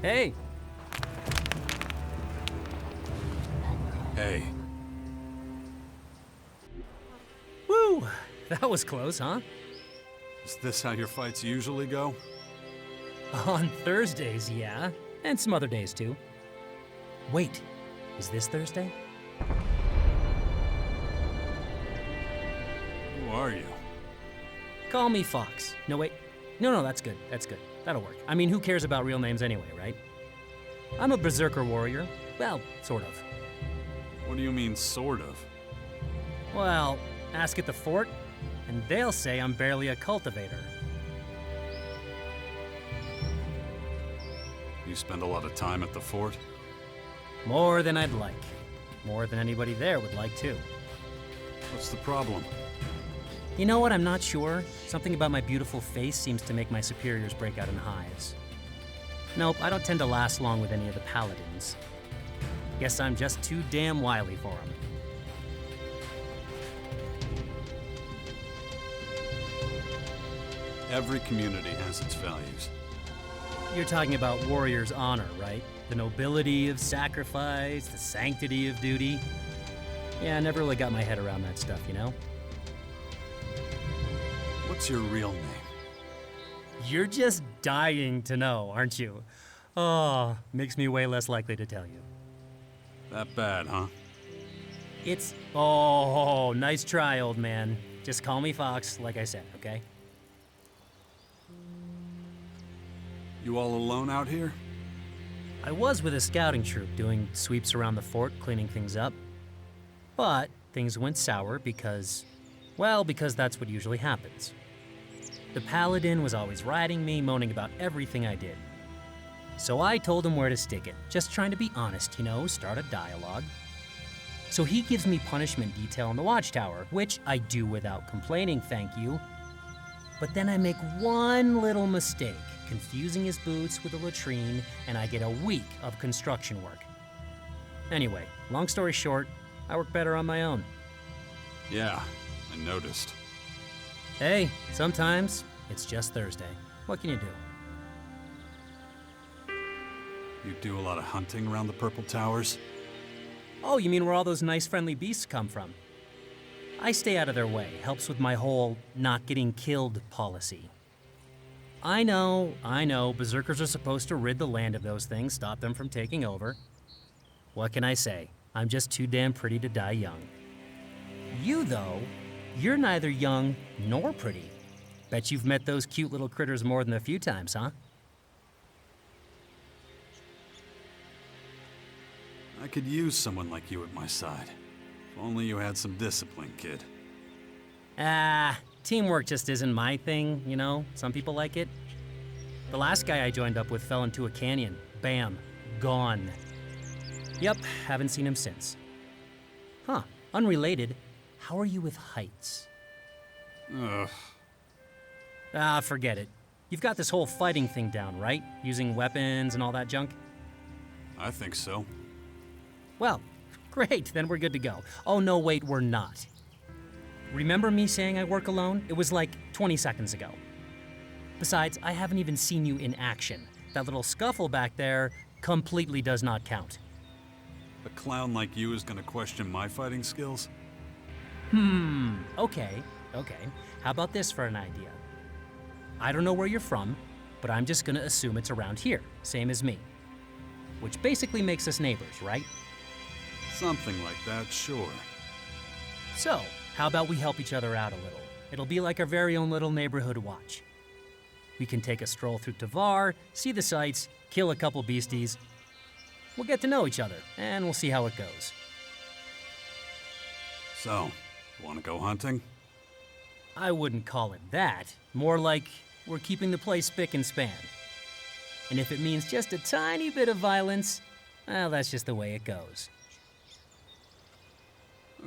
Hey!
Hey.
Woo! That was close, huh?
Is this how your fights usually go?
On Thursdays, yeah. And some other days, too. Wait, is this Thursday?
Who are you?
Call me Fox. No, wait. No, that's good. That's good. That'll work. I mean, who cares about real names anyway, right? I'm a berserker warrior. Well, sort of.
What do you mean, sort of?
Well, ask at the fort, and they'll say I'm barely a cultivator.
You spend a lot of time at the fort?
More than I'd like. More than anybody there would like, too.
What's the problem?
You know what? I'm not sure. Something about my beautiful face seems to make my superiors break out in hives. Nope, I don't tend to last long with any of the paladins. Guess I'm just too damn wily for them.
Every community has its values.
You're talking about warrior's honor, right? The nobility of sacrifice, the sanctity of duty. Yeah, I never really got my head around that stuff, you know?
What's your real name?
You're just dying to know, aren't you? Oh, makes me way less likely to tell you.
That bad, huh?
Oh, nice try, old man. Just call me Fox, like I said, okay?
You all alone out here?
I was with a scouting troop doing sweeps around the fort, cleaning things up. But things went sour because that's what usually happens. The paladin was always riding me, moaning about everything I did. So I told him where to stick it, just trying to be honest, you know, start a dialogue. So he gives me punishment detail in the watchtower, which I do without complaining, thank you. But then I make one little mistake, confusing his boots with a latrine, and I get a week of construction work. Anyway, long story short, I work better on my own.
Yeah, I noticed.
Hey, sometimes it's just Thursday. What can you do?
You do a lot of hunting around the Purple Towers?
Oh, you mean where all those nice friendly beasts come from? I stay out of their way. Helps with my whole not getting killed policy. I know, berserkers are supposed to rid the land of those things, stop them from taking over. What can I say? I'm just too damn pretty to die young. You, though, you're neither young nor pretty. Bet you've met those cute little critters more than a few times, huh?
I could use someone like you at my side. If only you had some discipline, kid.
Teamwork just isn't my thing, you know? Some people like it. The last guy I joined up with fell into a canyon. Bam. Gone. Yep, haven't seen him since. Huh, unrelated. How are you with heights?
Ugh.
Forget it. You've got this whole fighting thing down, right? Using weapons and all that junk?
I think so.
Well, great, then we're good to go. Oh no, wait, we're not. Remember me saying I work alone? It was like 20 seconds ago. Besides, I haven't even seen you in action. That little scuffle back there completely does not count.
A clown like you is gonna question my fighting skills?
Okay. How about this for an idea? I don't know where you're from, but I'm just gonna assume it's around here, same as me. Which basically makes us neighbors, right?
Something like that, sure.
So, how about we help each other out a little? It'll be like our very own little neighborhood watch. We can take a stroll through Tavar, see the sights, kill a couple beasties. We'll get to know each other, and we'll see how it goes.
So, wanna go hunting?
I wouldn't call it that. More like we're keeping the place spick and span. And if it means just a tiny bit of violence, well, that's just the way it goes.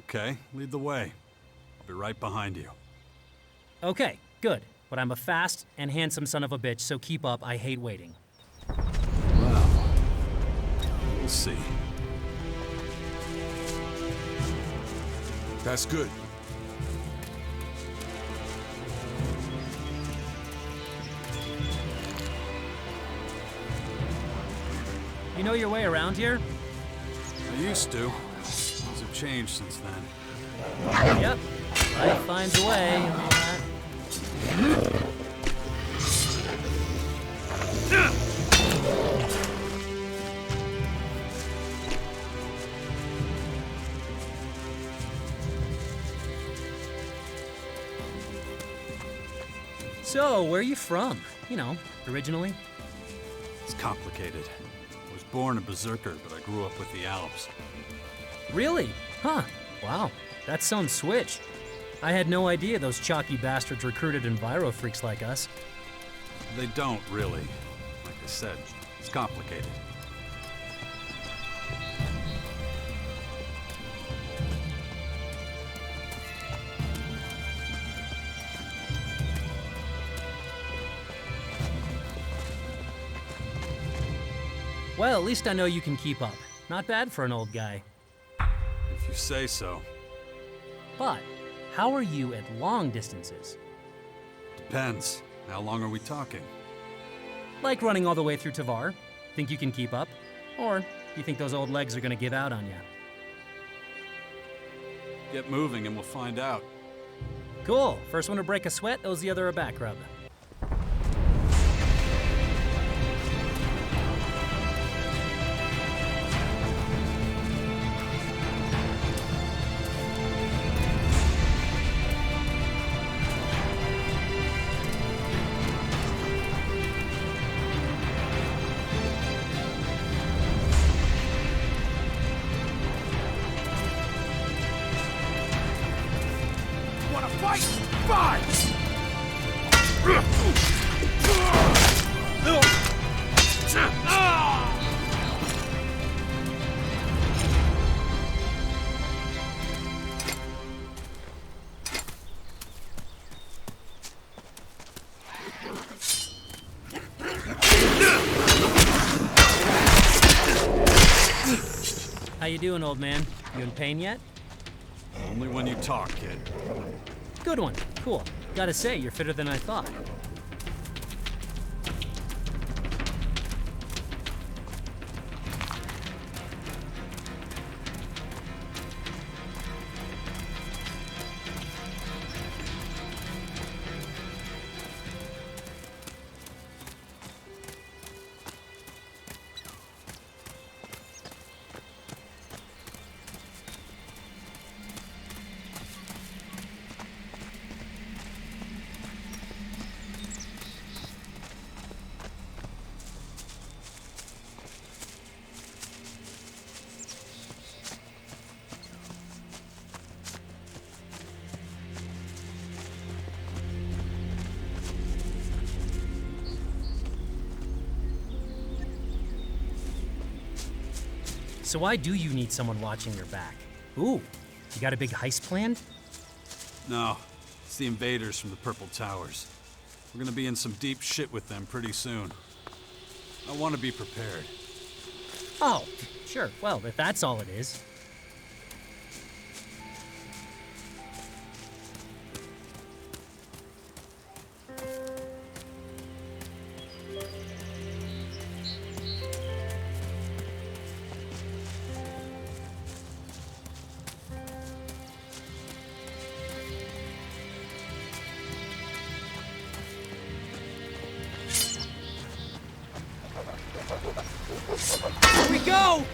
Okay, lead the way. I'll be right behind you.
Okay, good. But I'm a fast and handsome son of a bitch, so keep up. I hate waiting.
Well, we'll see.
That's good.
You know your way around here?
I used to. Things have changed since then.
Yep. Life finds a way and all that. So, where are you from? You know, originally?
It's complicated. I was born a berserker, but I grew up with the Alps.
Really? Huh. Wow. That's some switch. I had no idea those chalky bastards recruited enviro freaks like us.
They don't, really. Like I said, it's complicated.
Well, at least I know you can keep up. Not bad for an old guy.
If you say so.
But, how are you at long distances?
Depends. How long are we talking?
Like running all the way through Tavar. Think you can keep up? Or you think those old legs are gonna give out on you?
Get moving and we'll find out.
Cool. First one to break a sweat owes the other a back rub.
Wanna fight? Fight!
How you doing, old man? You in pain yet?
Only when you talk, kid.
Good one. Cool. Gotta say, you're fitter than I thought. So why do you need someone watching your back? Ooh, you got a big heist planned?
No, it's the invaders from the Purple Towers. We're gonna be in some deep shit with them pretty soon. I want to be prepared.
Oh, sure. Well, if that's all it is. Here we go!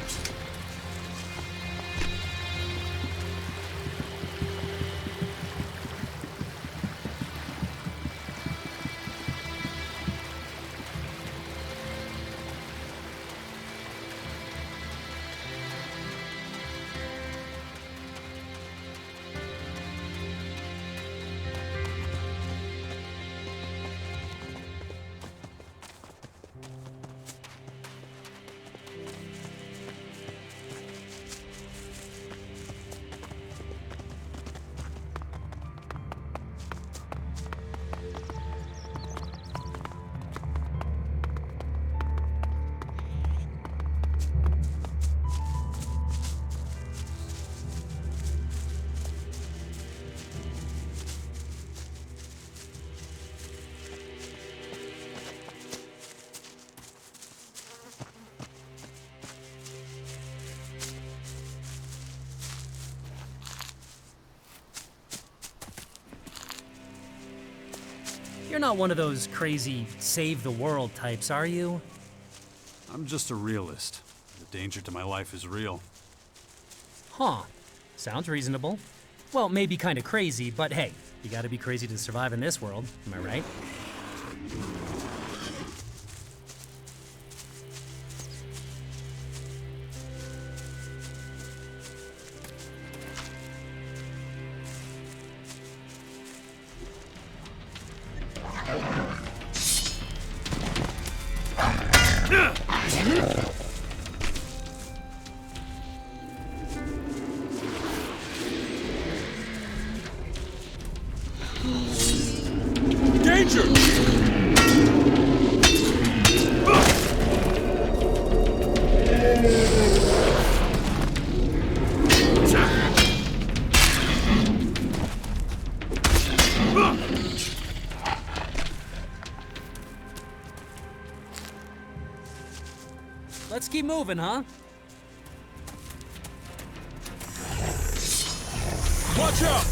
You're not one of those crazy save the world types, are you?
I'm just a realist. The danger to my life is real.
Huh. Sounds reasonable. Well, maybe kind of crazy, but hey, you gotta be crazy to survive in this world, am I right?
Danger!
keep moving, huh?
Watch out!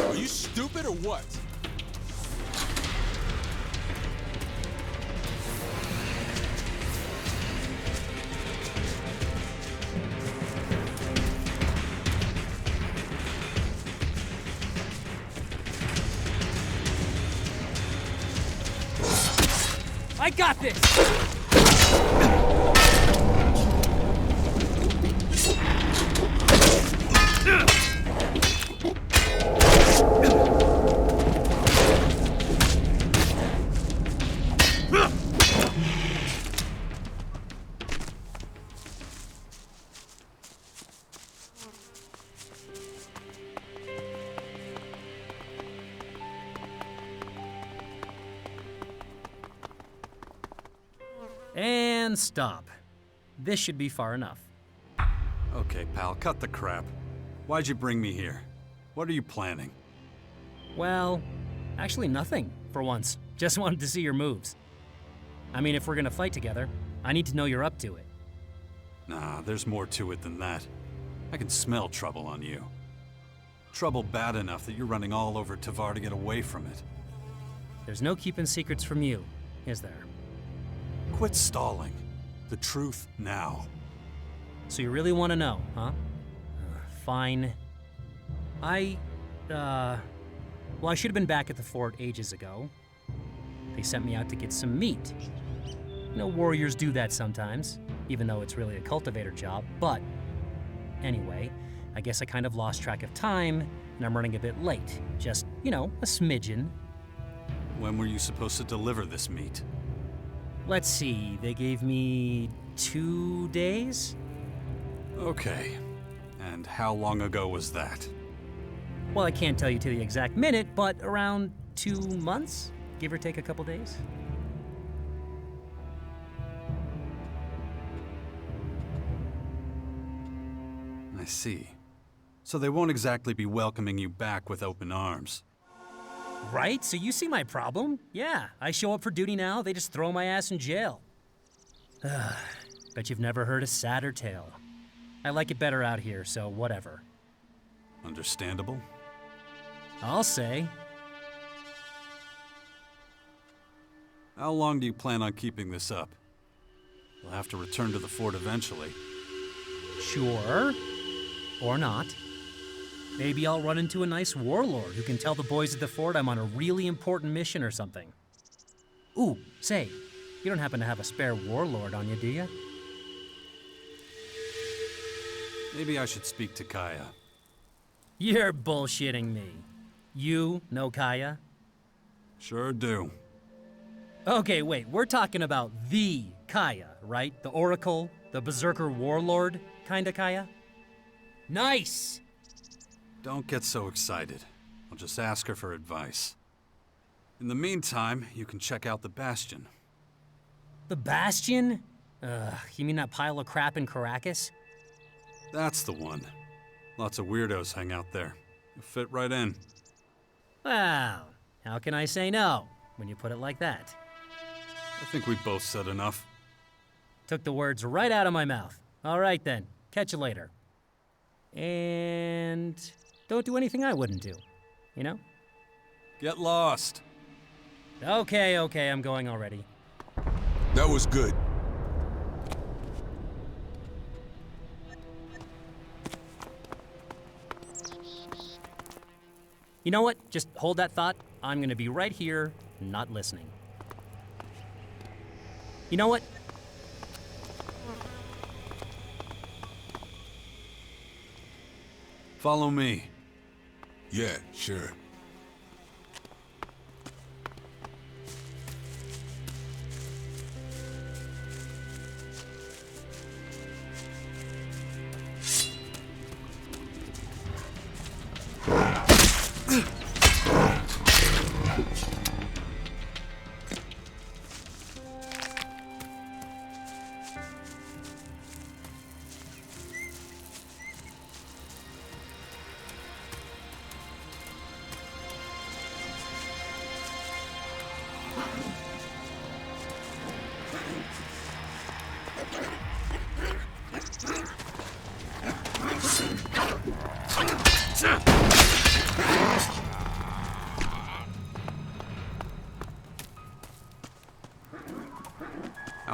Are you stupid or what?
I got this! And stop. This should be far enough.
Okay, pal, cut the crap. Why'd you bring me here? What are you planning?
Well, actually nothing, for once. Just wanted to see your moves. I mean, if we're gonna fight together, I need to know you're up to it.
Nah, there's more to it than that. I can smell trouble on you. Trouble bad enough that you're running all over Tavar to get away from it.
There's no keeping secrets from you, is there?
Quit stalling. The truth now.
So you really want to know, huh? Fine. Well, I should have been back at the fort ages ago. They sent me out to get some meat. You know, warriors do that sometimes, even though it's really a cultivator job, but anyway, I guess I kind of lost track of time, and I'm running a bit late. Just, you know, a smidgen.
When were you supposed to deliver this meat?
Let's see, they gave me 2 days?
Okay. And how long ago was that?
Well, I can't tell you to the exact minute, but around 2 months, give or take a couple days.
I see. So they won't exactly be welcoming you back with open arms.
Right? So you see my problem? Yeah, I show up for duty now, they just throw my ass in jail. Bet you've never heard a sadder tale. I like it better out here, so whatever.
Understandable.
I'll say.
How long do you plan on keeping this up? We'll have to return to the fort eventually.
Sure. Or not. Maybe I'll run into a nice warlord who can tell the boys at the fort I'm on a really important mission or something. Ooh, say, you don't happen to have a spare warlord on you, do you?
Maybe I should speak to Kaya.
You're bullshitting me. You know Kaya?
Sure do.
Okay, wait, we're talking about the Kaya, right? The Oracle, the Berserker Warlord kinda Kaya? Nice!
Don't get so excited. I'll just ask her for advice. In the meantime, you can check out the Bastion.
The Bastion? You mean that pile of crap in Caracas?
That's the one. Lots of weirdos hang out there. You'll fit right in.
Well, how can I say no when you put it like that?
I think we both said enough.
Took the words right out of my mouth. All right then, catch you later. And don't do anything I wouldn't do, you know?
Get lost.
Okay, I'm going already.
That was good.
You know what? Just hold that thought. I'm gonna be right here, not listening. You know what?
Follow me.
Yeah, sure.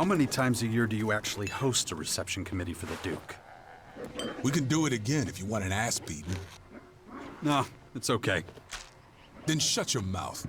many times a year do you actually host a reception committee for the Duke?
We can do it again if you want an ass beating.
No, it's okay.
Then shut your mouth.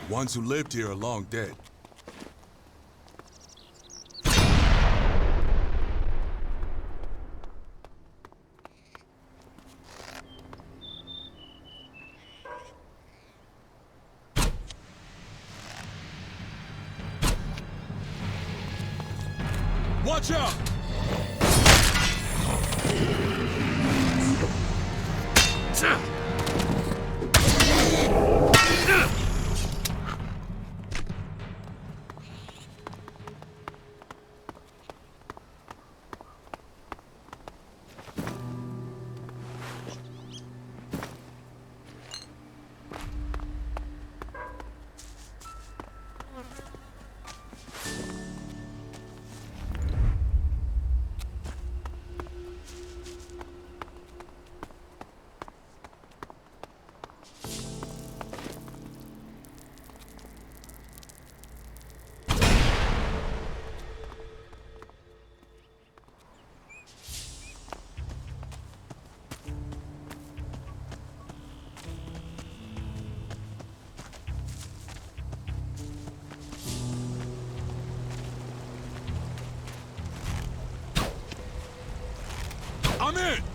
The ones who lived here are long dead. Watch out! I'm in!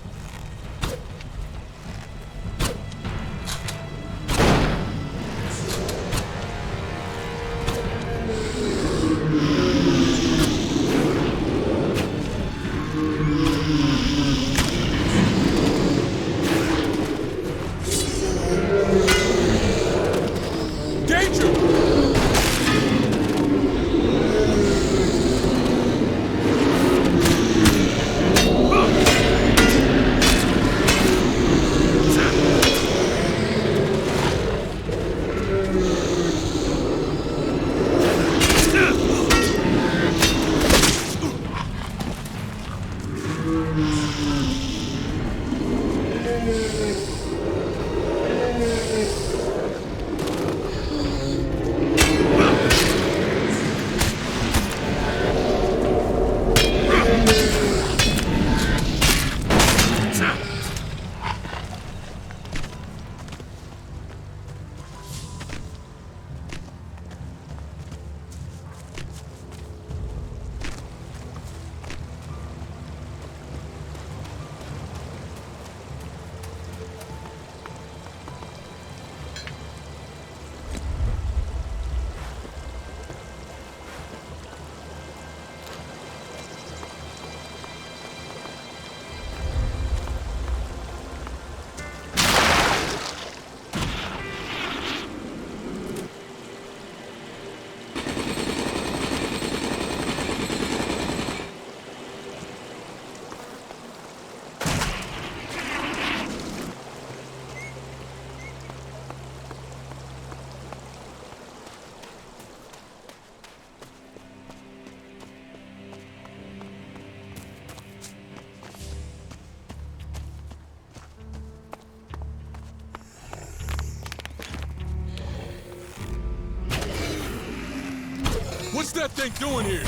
What's that thing doing here?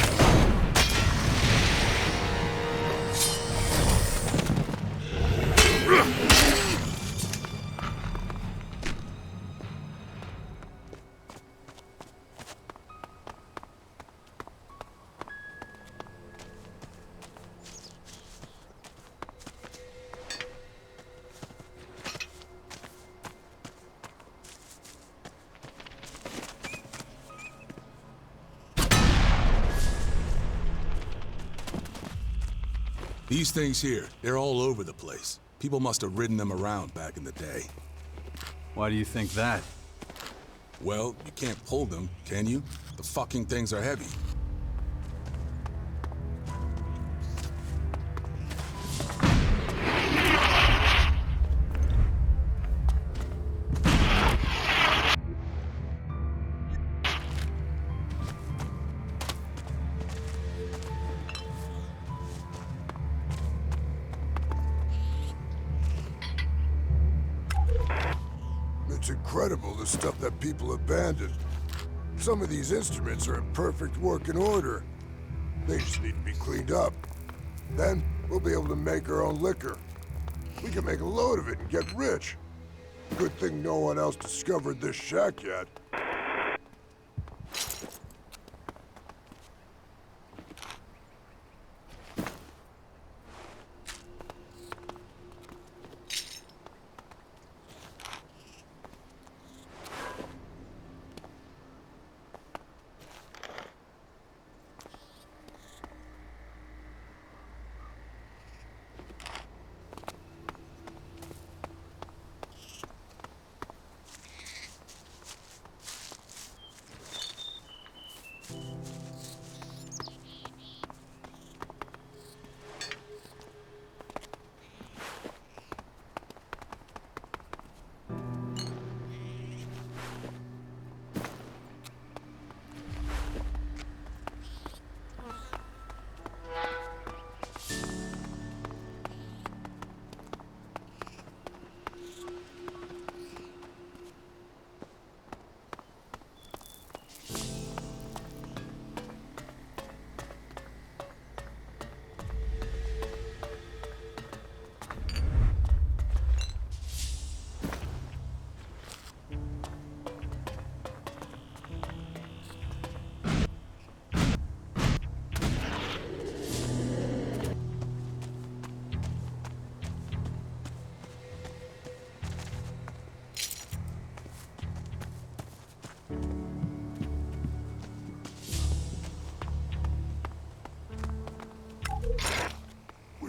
These things here, they're all over the place. People must have ridden them around back in the day.
Why do you think that?
Well, you can't pull them, can you? The fucking things are heavy.
It's incredible the stuff that people abandon. Some of these instruments are in perfect working order. They just need to be cleaned up. Then we'll be able to make our own liquor. We can make a load of it and get rich. Good thing no one else discovered this shack yet.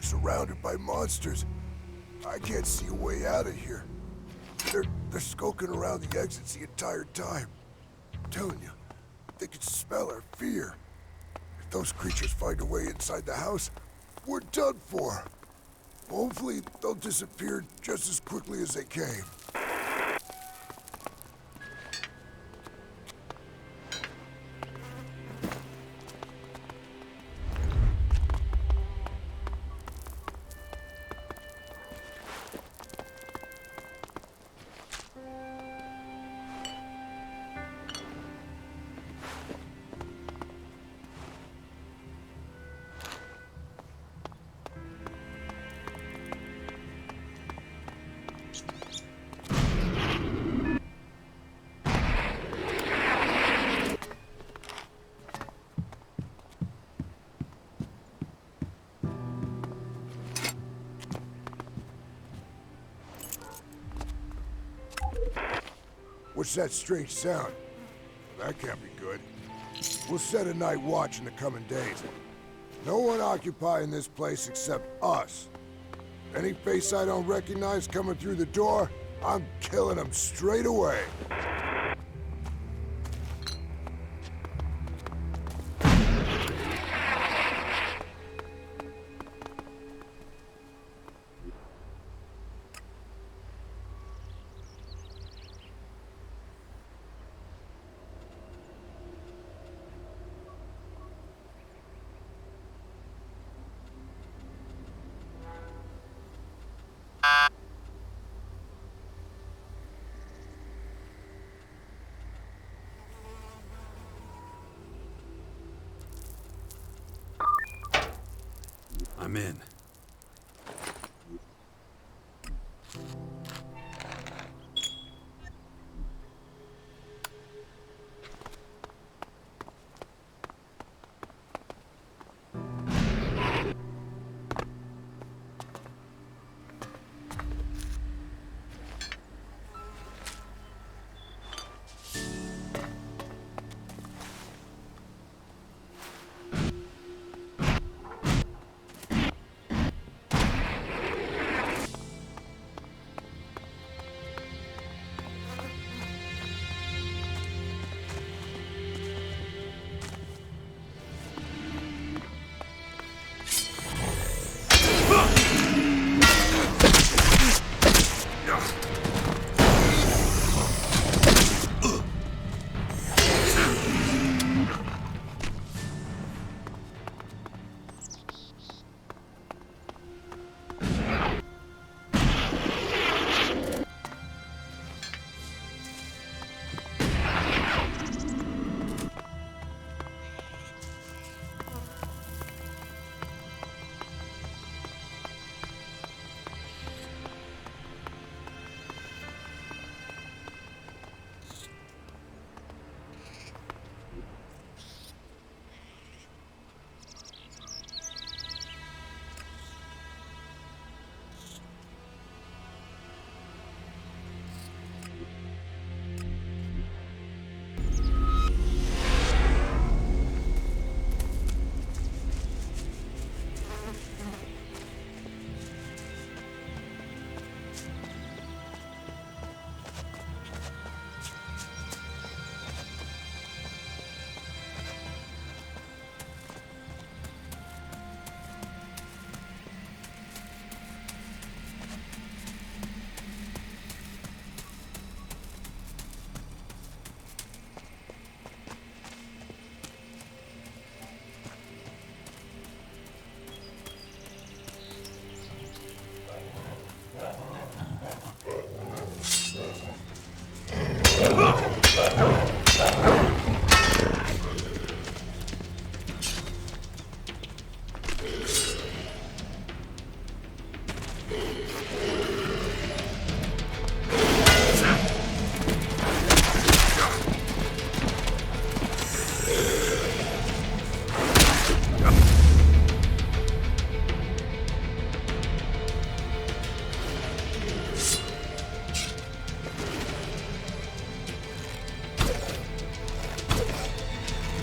Surrounded by monsters. I can't see a way out of here. They're skulking around the exits the entire time. I'm telling you, they can smell our fear. If those creatures find a way inside the house, we're done for. Hopefully, they'll disappear just as quickly as they came. What's that strange sound? That can't be good. We'll set a night watch in the coming days. No one occupying this place except us. Any face I don't recognize coming through the door, I'm killing them straight away.
I'm in.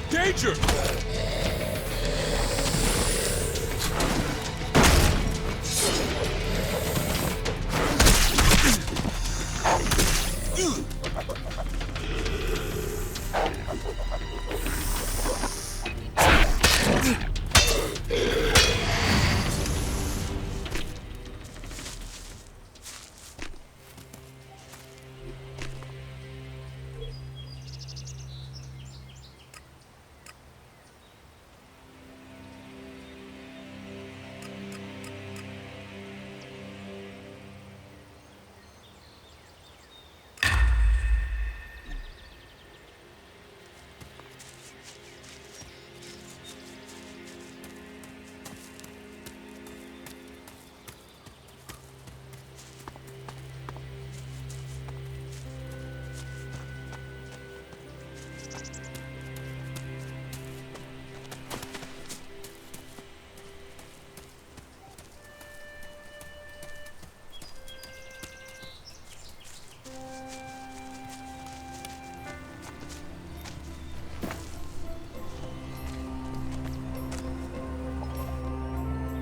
Danger!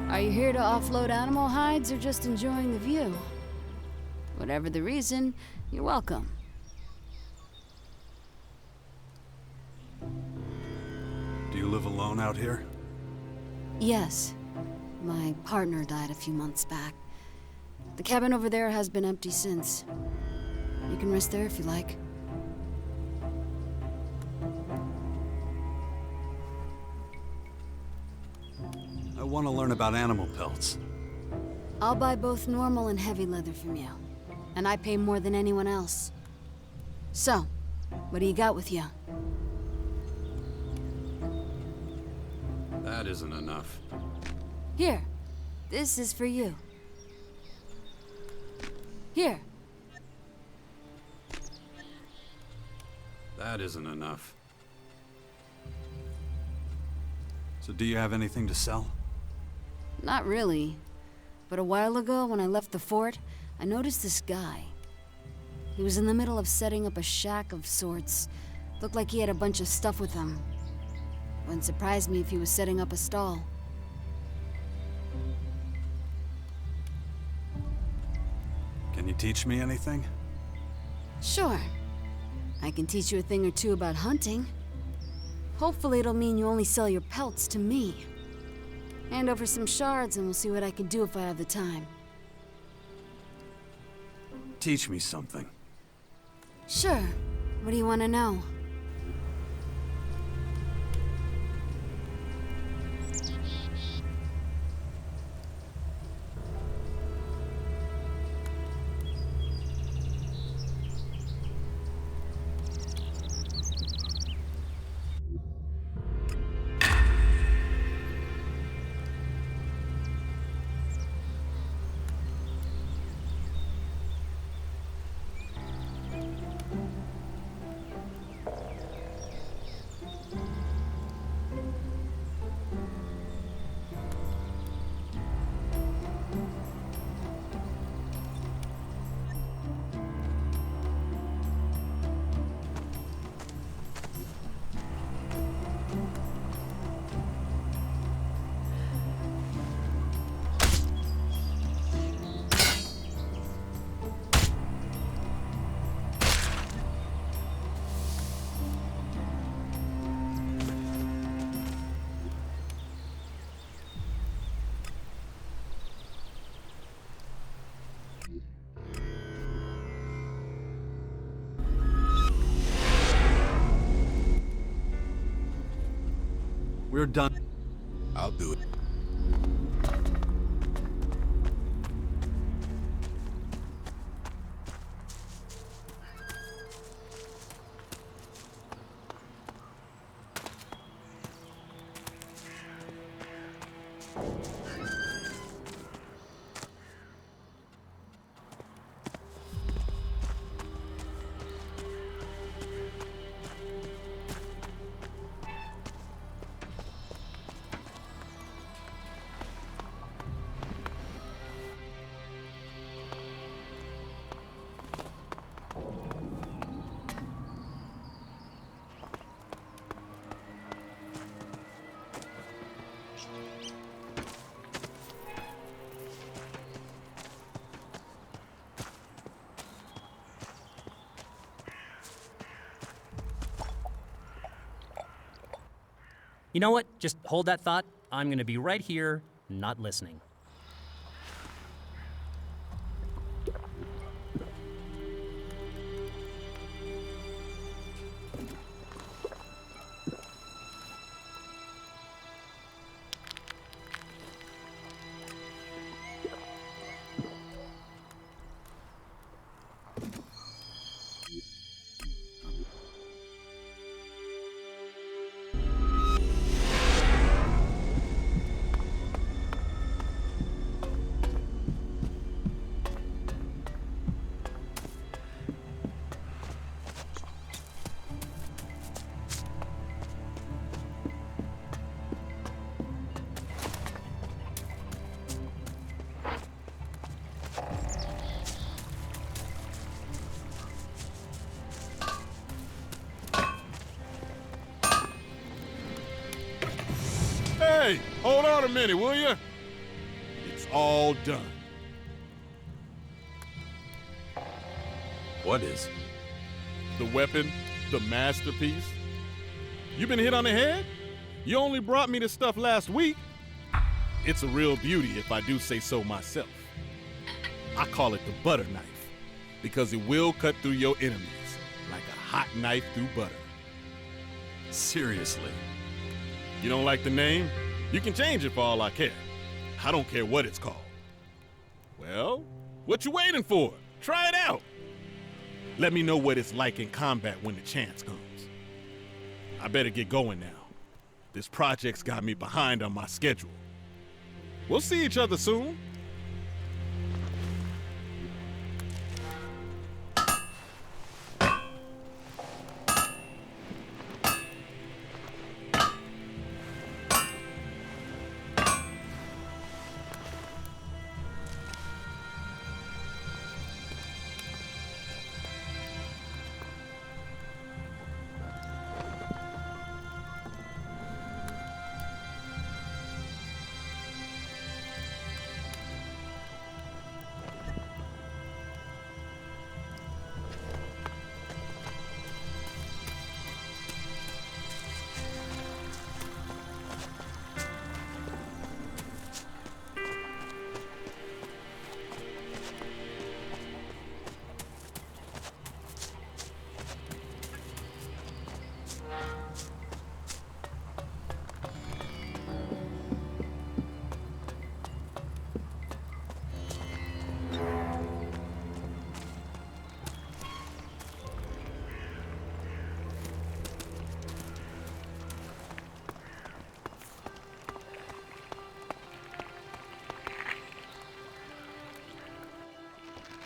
Are you here to offload animal hides or just enjoying the view? Whatever the reason, you're welcome.
Do you live alone out here?
Yes. My partner died a few months back. The cabin over there has been empty since. You can rest there if you like.
I want to learn about animal pelts.
I'll buy both normal and heavy leather from you. And I pay more than anyone else. So, what do you got with you?
That isn't enough.
Here. This is for you. Here.
That isn't enough. So do you have anything to sell?
Not really. But a while ago, when I left the fort, I noticed this guy. He was in the middle of setting up a shack of sorts. Looked like he had a bunch of stuff with him. Wouldn't surprise me if he was setting up a stall.
Can you teach me anything?
Sure. I can teach you a thing or two about hunting. Hopefully it'll mean you only sell your pelts to me. Hand over some shards and we'll see what I can do if I have the time.
Teach me something.
Sure. What do you want to know?
We're done.
I'll do it.
You know what? Just hold that thought. I'm gonna be right here, not listening.
Hey, hold on a minute, will you? It's all done.
What is?
The weapon, the masterpiece. You been hit on the head? You only brought me this stuff last week. It's a real beauty if I do say so myself. I call it the butter knife because it will cut through your enemies like a hot knife through butter.
Seriously?
You don't like the name? You can change it for all I care. I don't care what it's called. Well, what you waiting for? Try it out. Let me know what it's like in combat when the chance comes. I better get going now. This project's got me behind on my schedule. We'll see each other soon.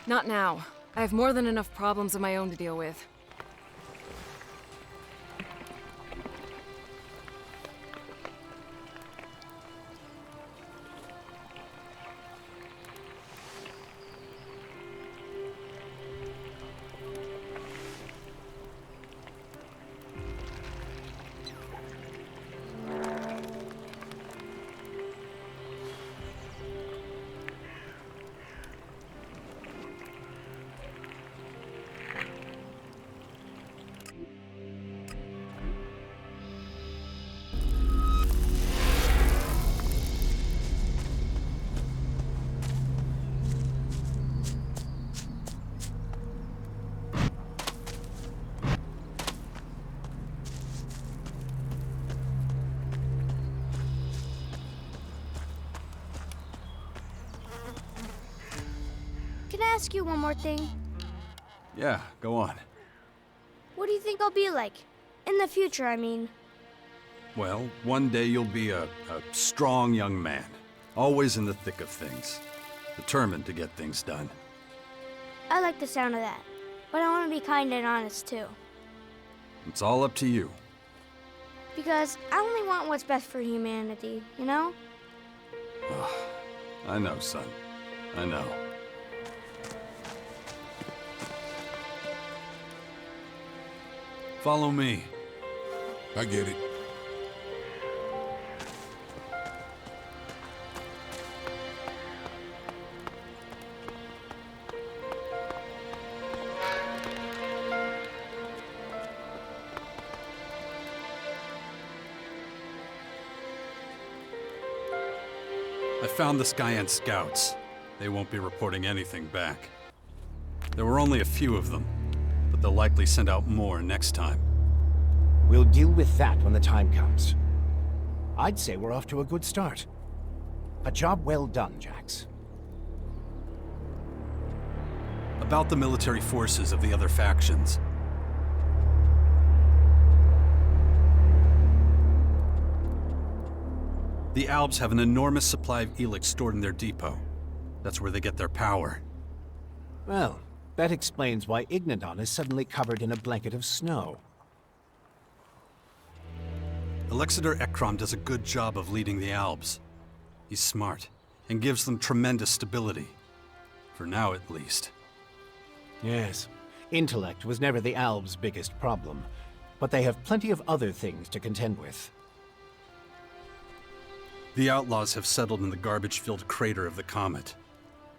Not now. I have more than enough problems of my own to deal with.
Can I ask you one more thing?
Yeah, go on.
What do you think I'll be like? In the future, I mean.
Well, one day you'll be a strong young man. Always in the thick of things. Determined to get things done.
I like the sound of that. But I want to be kind and honest, too.
It's all up to you.
Because I only want what's best for humanity, you know?
I know, son. I know. Follow me.
I get it.
found the Skyan scouts. They won't be reporting anything back. There were only a few of them, but they'll likely send out more next time.
We'll deal with that when the time comes. I'd say we're off to a good start. A job well done, Jax.
About the military forces of the other factions. The Albs have an enormous supply of Elex stored in their depot. That's where they get their power.
Well, that explains why Ignadon is suddenly covered in a blanket of snow.
Alexander Ekrom does a good job of leading the Albs. He's smart, and gives them tremendous stability. For now, at least.
Yes. Intellect was never the Albs' biggest problem, but they have plenty of other things to contend with.
The outlaws have settled in the garbage-filled crater of the comet.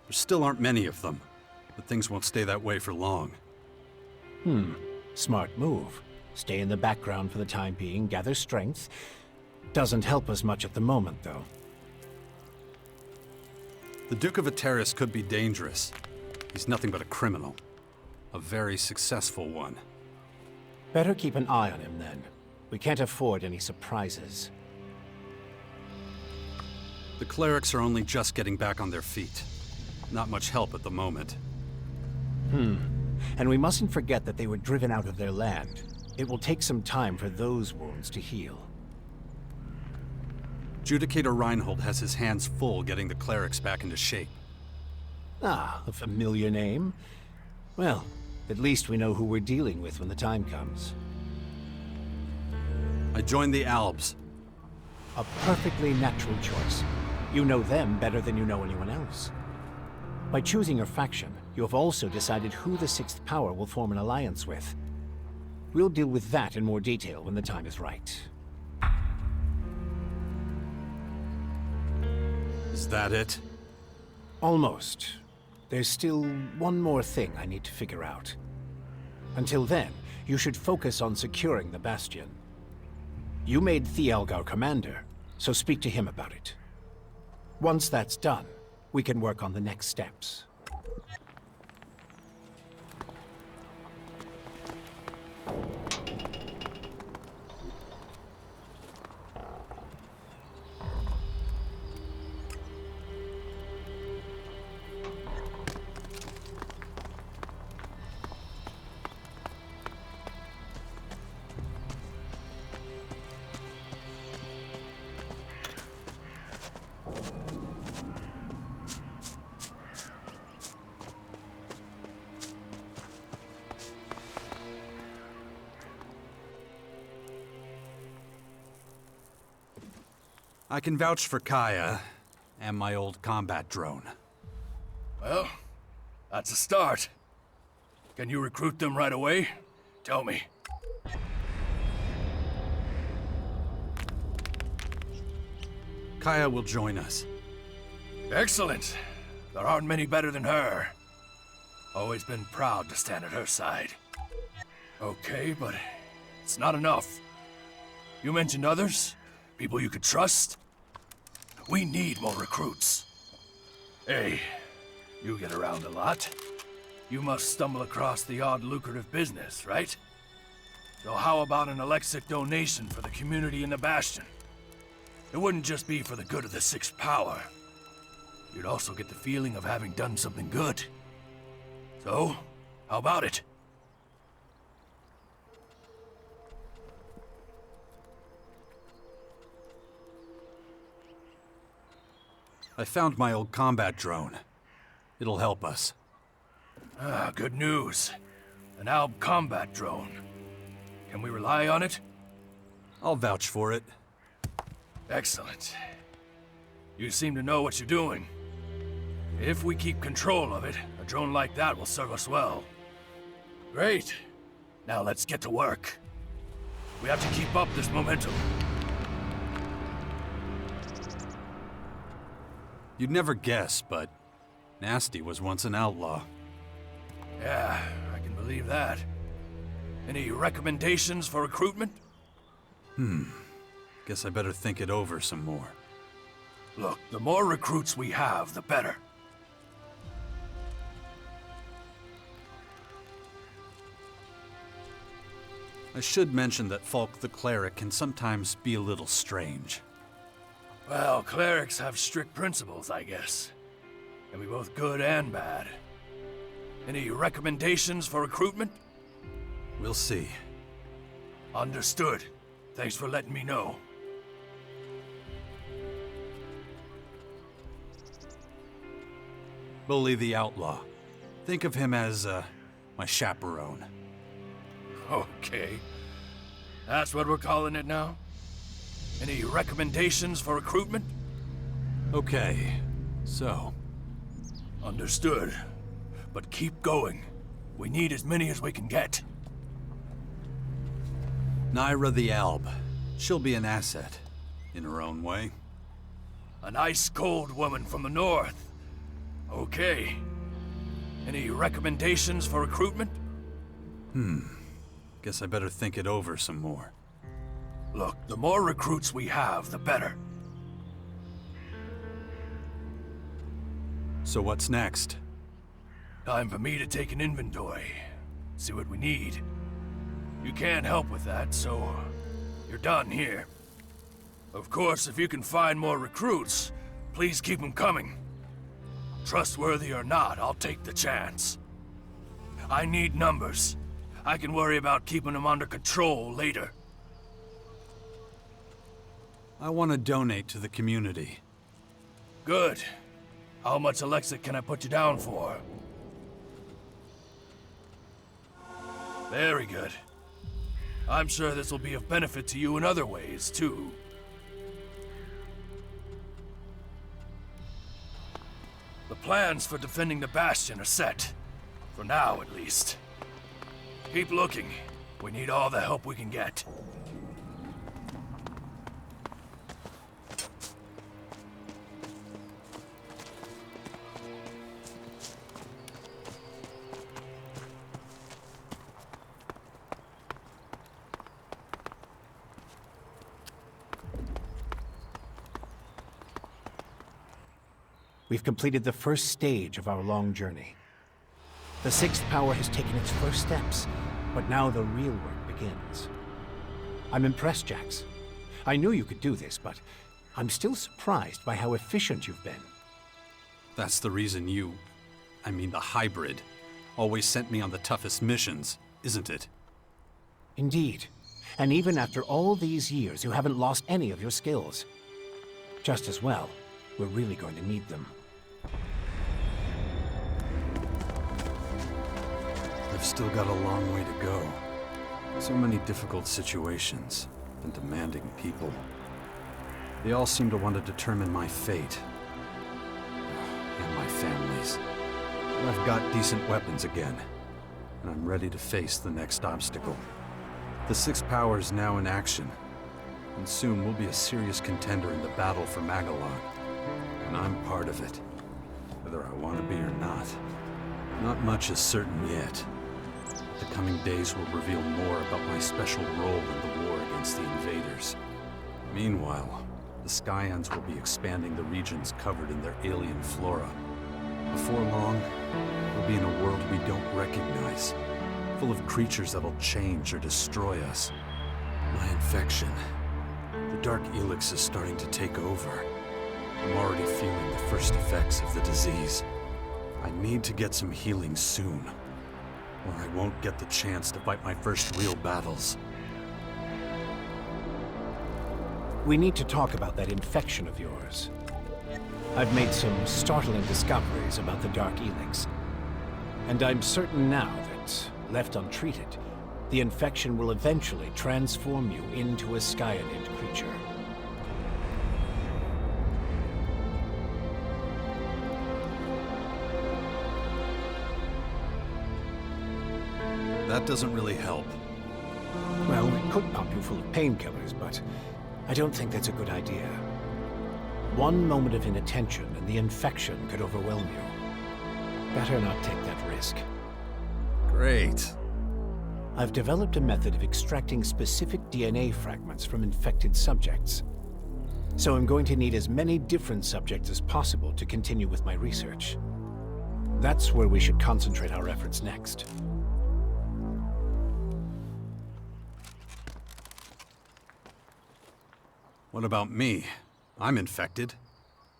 There still aren't many of them, but things won't stay that way for long.
Smart move. Stay in the background for the time being, gather strength. Doesn't help us much at the moment, though.
The Duke of Ateris could be dangerous. He's nothing but a criminal. A very successful one.
Better keep an eye on him, then. We can't afford any surprises.
The clerics are only just getting back on their feet. Not much help at the moment.
And we mustn't forget that they were driven out of their land. It will take some time for those wounds to heal.
Judicator Reinhold has his hands full getting the clerics back into shape.
Ah, a familiar name. Well, at least we know who we're dealing with when the time comes.
I joined the Albs.
A perfectly natural choice. You know them better than you know anyone else. By choosing your faction, you have also decided who the Sixth Power will form an alliance with. We'll deal with that in more detail when the time is right.
Is that it?
Almost. There's still one more thing I need to figure out. Until then, you should focus on securing the Bastion. You made Thialg our commander, so speak to him about it. Once that's done, we can work on the next steps.
I can vouch for Kaya and my old combat drone.
Well, that's a start. Can you recruit them right away? Tell me.
Kaya will join us.
Excellent. There aren't many better than her. Always been proud to stand at her side. Okay, but it's not enough. You mentioned others? People you could trust? We need more recruits. Hey, you get around a lot. You must stumble across the odd lucrative business, right? So how about an Alexic donation for the community in the Bastion? It wouldn't just be for the good of the Sixth Power. You'd also get the feeling of having done something good. So, how about it?
I found my old combat drone. It'll help us.
Ah, good news. An Alb combat drone. Can we rely on it?
I'll vouch for it.
Excellent. You seem to know what you're doing. If we keep control of it, a drone like that will serve us well. Great. Now let's get to work. We have to keep up this momentum.
You'd never guess, but Nasty was once an outlaw.
Yeah, I can believe that. Any recommendations for recruitment?
Guess I better think it over some more.
Look, the more recruits we have, the better.
I should mention that Falk the Cleric can sometimes be a little strange.
Well, clerics have strict principles, I guess. Can be both good and bad. Any recommendations for recruitment?
We'll see.
Understood. Thanks for letting me know.
Bully the Outlaw. Think of him as, my chaperone.
Okay. That's what we're calling it now? Any recommendations for recruitment?
Okay. So.
Understood. But keep going. We need as many as we can get.
Naira the Alb. She'll be an asset. In her own way.
An ice-cold woman from the north. Okay. Any recommendations for recruitment?
Guess I better think it over some more.
Look, the more recruits we have, the better.
So what's next?
Time for me to take an inventory. See what we need. You can't help with that, so you're done here. Of course, if you can find more recruits, please keep them coming. Trustworthy or not, I'll take the chance. I need numbers. I can worry about keeping them under control later.
I want to donate to the community.
Good. How much Elex can I put you down for? Very good. I'm sure this will be of benefit to you in other ways, too. The plans for defending the Bastion are set. For now, at least. Keep looking. We need all the help we can get.
We've completed the first stage of our long journey. The sixth power has taken its first steps, but now the real work begins. I'm impressed, Jax. I knew you could do this, but I'm still surprised by how efficient you've been.
That's the reason you, I mean the hybrid, always sent me on the toughest missions, isn't it?
Indeed. And even after all these years, you haven't lost any of your skills. Just as well, we're really going to need them.
I've still got a long way to go. So many difficult situations and demanding people. They all seem to want to determine my fate. And my family's. But I've got decent weapons again, and I'm ready to face the next obstacle. The sixth power is now in action, and soon we'll be a serious contender in the battle for Magalon. And I'm part of it, whether I want to be or not. Not much is certain yet. The coming days will reveal more about my special role in the war against the invaders. Meanwhile, the Scions will be expanding the regions covered in their alien flora. Before long, we'll be in a world we don't recognize, full of creatures that'll change or destroy us. My infection. The Dark Elex is starting to take over. I'm already feeling the first effects of the disease. I need to get some healing soon, or I won't get the chance to fight my first real battles.
We need to talk about that infection of yours. I've made some startling discoveries about the Dark Elex. And I'm certain now that, left untreated, the infection will eventually transform you into a Scienid creature.
That doesn't really help.
Well, it could pump you full of painkillers, but I don't think that's a good idea. One moment of inattention and the infection could overwhelm you. Better not take that risk.
Great.
I've developed a method of extracting specific DNA fragments from infected subjects. So I'm going to need as many different subjects as possible to continue with my research. That's where we should concentrate our efforts next.
What about me? I'm infected.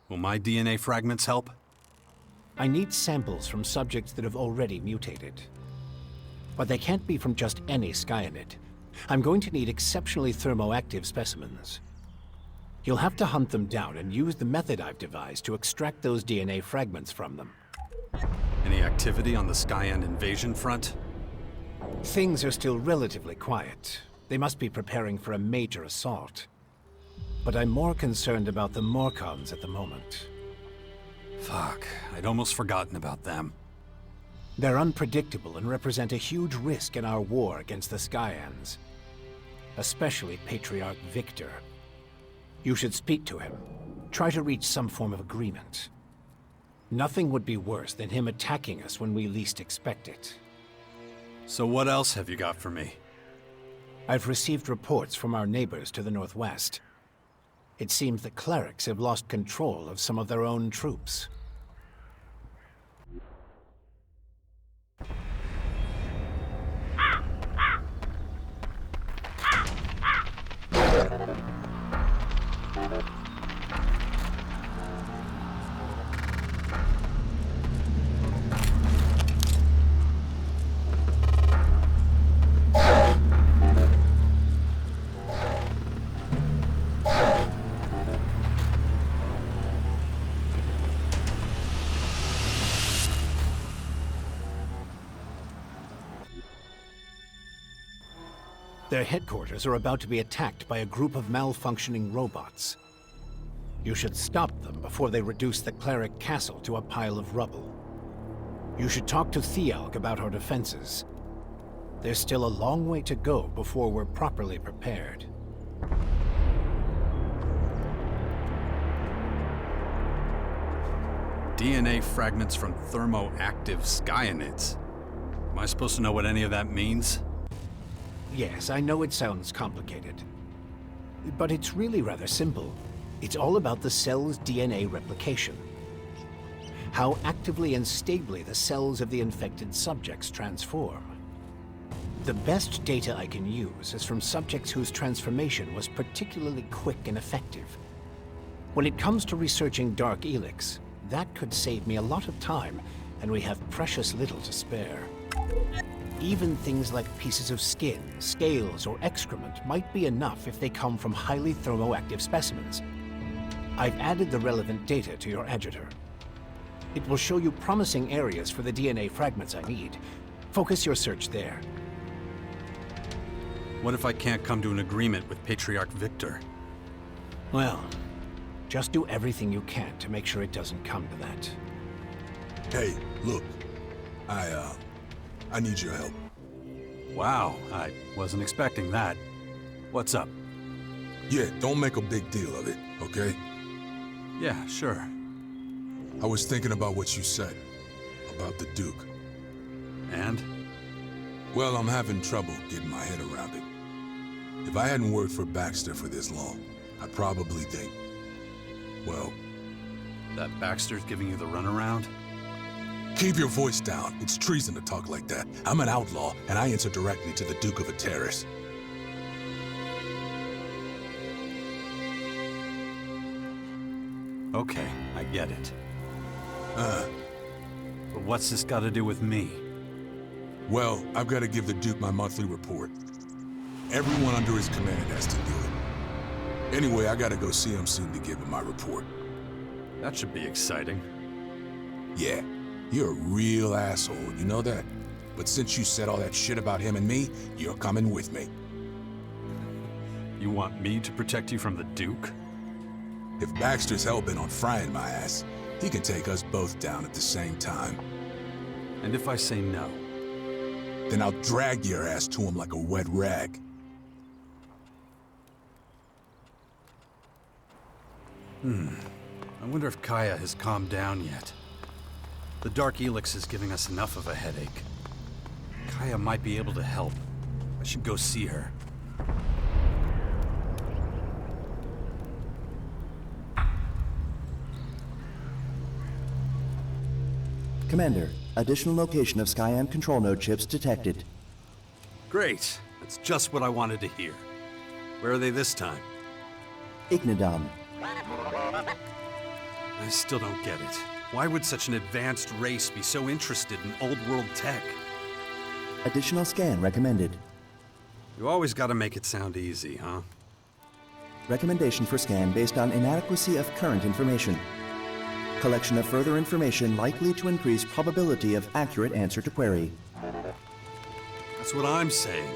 Will my DNA fragments help?
I need samples from subjects that have already mutated. But they can't be from just any Skyanid. I'm going to need exceptionally thermoactive specimens. You'll have to hunt them down and use the method I've devised to extract those DNA fragments from them.
Any activity on the Skyan invasion front?
Things are still relatively quiet. They must be preparing for a major assault. But I'm more concerned about the Morkons at the moment.
Fuck, I'd almost forgotten about them.
They're unpredictable and represent a huge risk in our war against the Skyans. Especially Patriarch Victor. You should speak to him. Try to reach some form of agreement. Nothing would be worse than him attacking us when we least expect it.
So what else have you got for me?
I've received reports from our neighbors to the northwest. It seems the clerics have lost control of some of their own troops. Their headquarters are about to be attacked by a group of malfunctioning robots. You should stop them before they reduce the cleric castle to a pile of rubble. You should talk to Thialk about our defenses. There's still a long way to go before we're properly prepared.
DNA fragments from thermoactive Skyanids. Am I supposed to know what any of that means?
Yes, I know it sounds complicated. But it's really rather simple. It's all about the cell's DNA replication. How actively and stably the cells of the infected subjects transform. The best data I can use is from subjects whose transformation was particularly quick and effective. When it comes to researching Dark Elex, that could save me a lot of time, and we have precious little to spare. Even things like pieces of skin, scales, or excrement might be enough if they come from highly thermoactive specimens. I've added the relevant data to your editor. It will show you promising areas for the DNA fragments I need. Focus your search there.
What if I can't come to an agreement with Patriarch Victor?
Well, just do everything you can to make sure it doesn't come to that.
Hey, look. I need your help.
Wow, I wasn't expecting that. What's up?
Yeah, don't make a big deal of it, okay?
Yeah, sure.
I was thinking about what you said. About the Duke.
And?
Well, I'm having trouble getting my head around it. If I hadn't worked for Baxter for this long, I'd probably think... well...
that Baxter's giving you the runaround?
Keep your voice down. It's treason to talk like that. I'm an outlaw, and I answer directly to the Duke of Ateris.
Okay, I get it. But what's this got to do with me?
Well, I've got to give the Duke my monthly report. Everyone under his command has to do it. Anyway, I gotta go see him soon to give him my report.
That should be exciting.
Yeah. You're a real asshole, you know that? But since you said all that shit about him and me, you're coming with me.
You want me to protect you from the Duke?
If Baxter's hell-bent on frying my ass, he can take us both down at the same time.
And if I say no?
Then I'll drag your ass to him like a wet rag.
I wonder if Kaya has calmed down yet. The Dark Elex is giving us enough of a headache. Kaya might be able to help. I should go see her.
Commander, additional location of Skyam control node chips detected.
Great. That's just what I wanted to hear. Where are they this time?
Ignadam.
I still don't get it. Why would such an advanced race be so interested in old-world tech?
Additional scan recommended.
You always gotta make it sound easy, huh?
Recommendation for scan based on inadequacy of current information. Collection of further information likely to increase probability of accurate answer to query.
That's what I'm saying.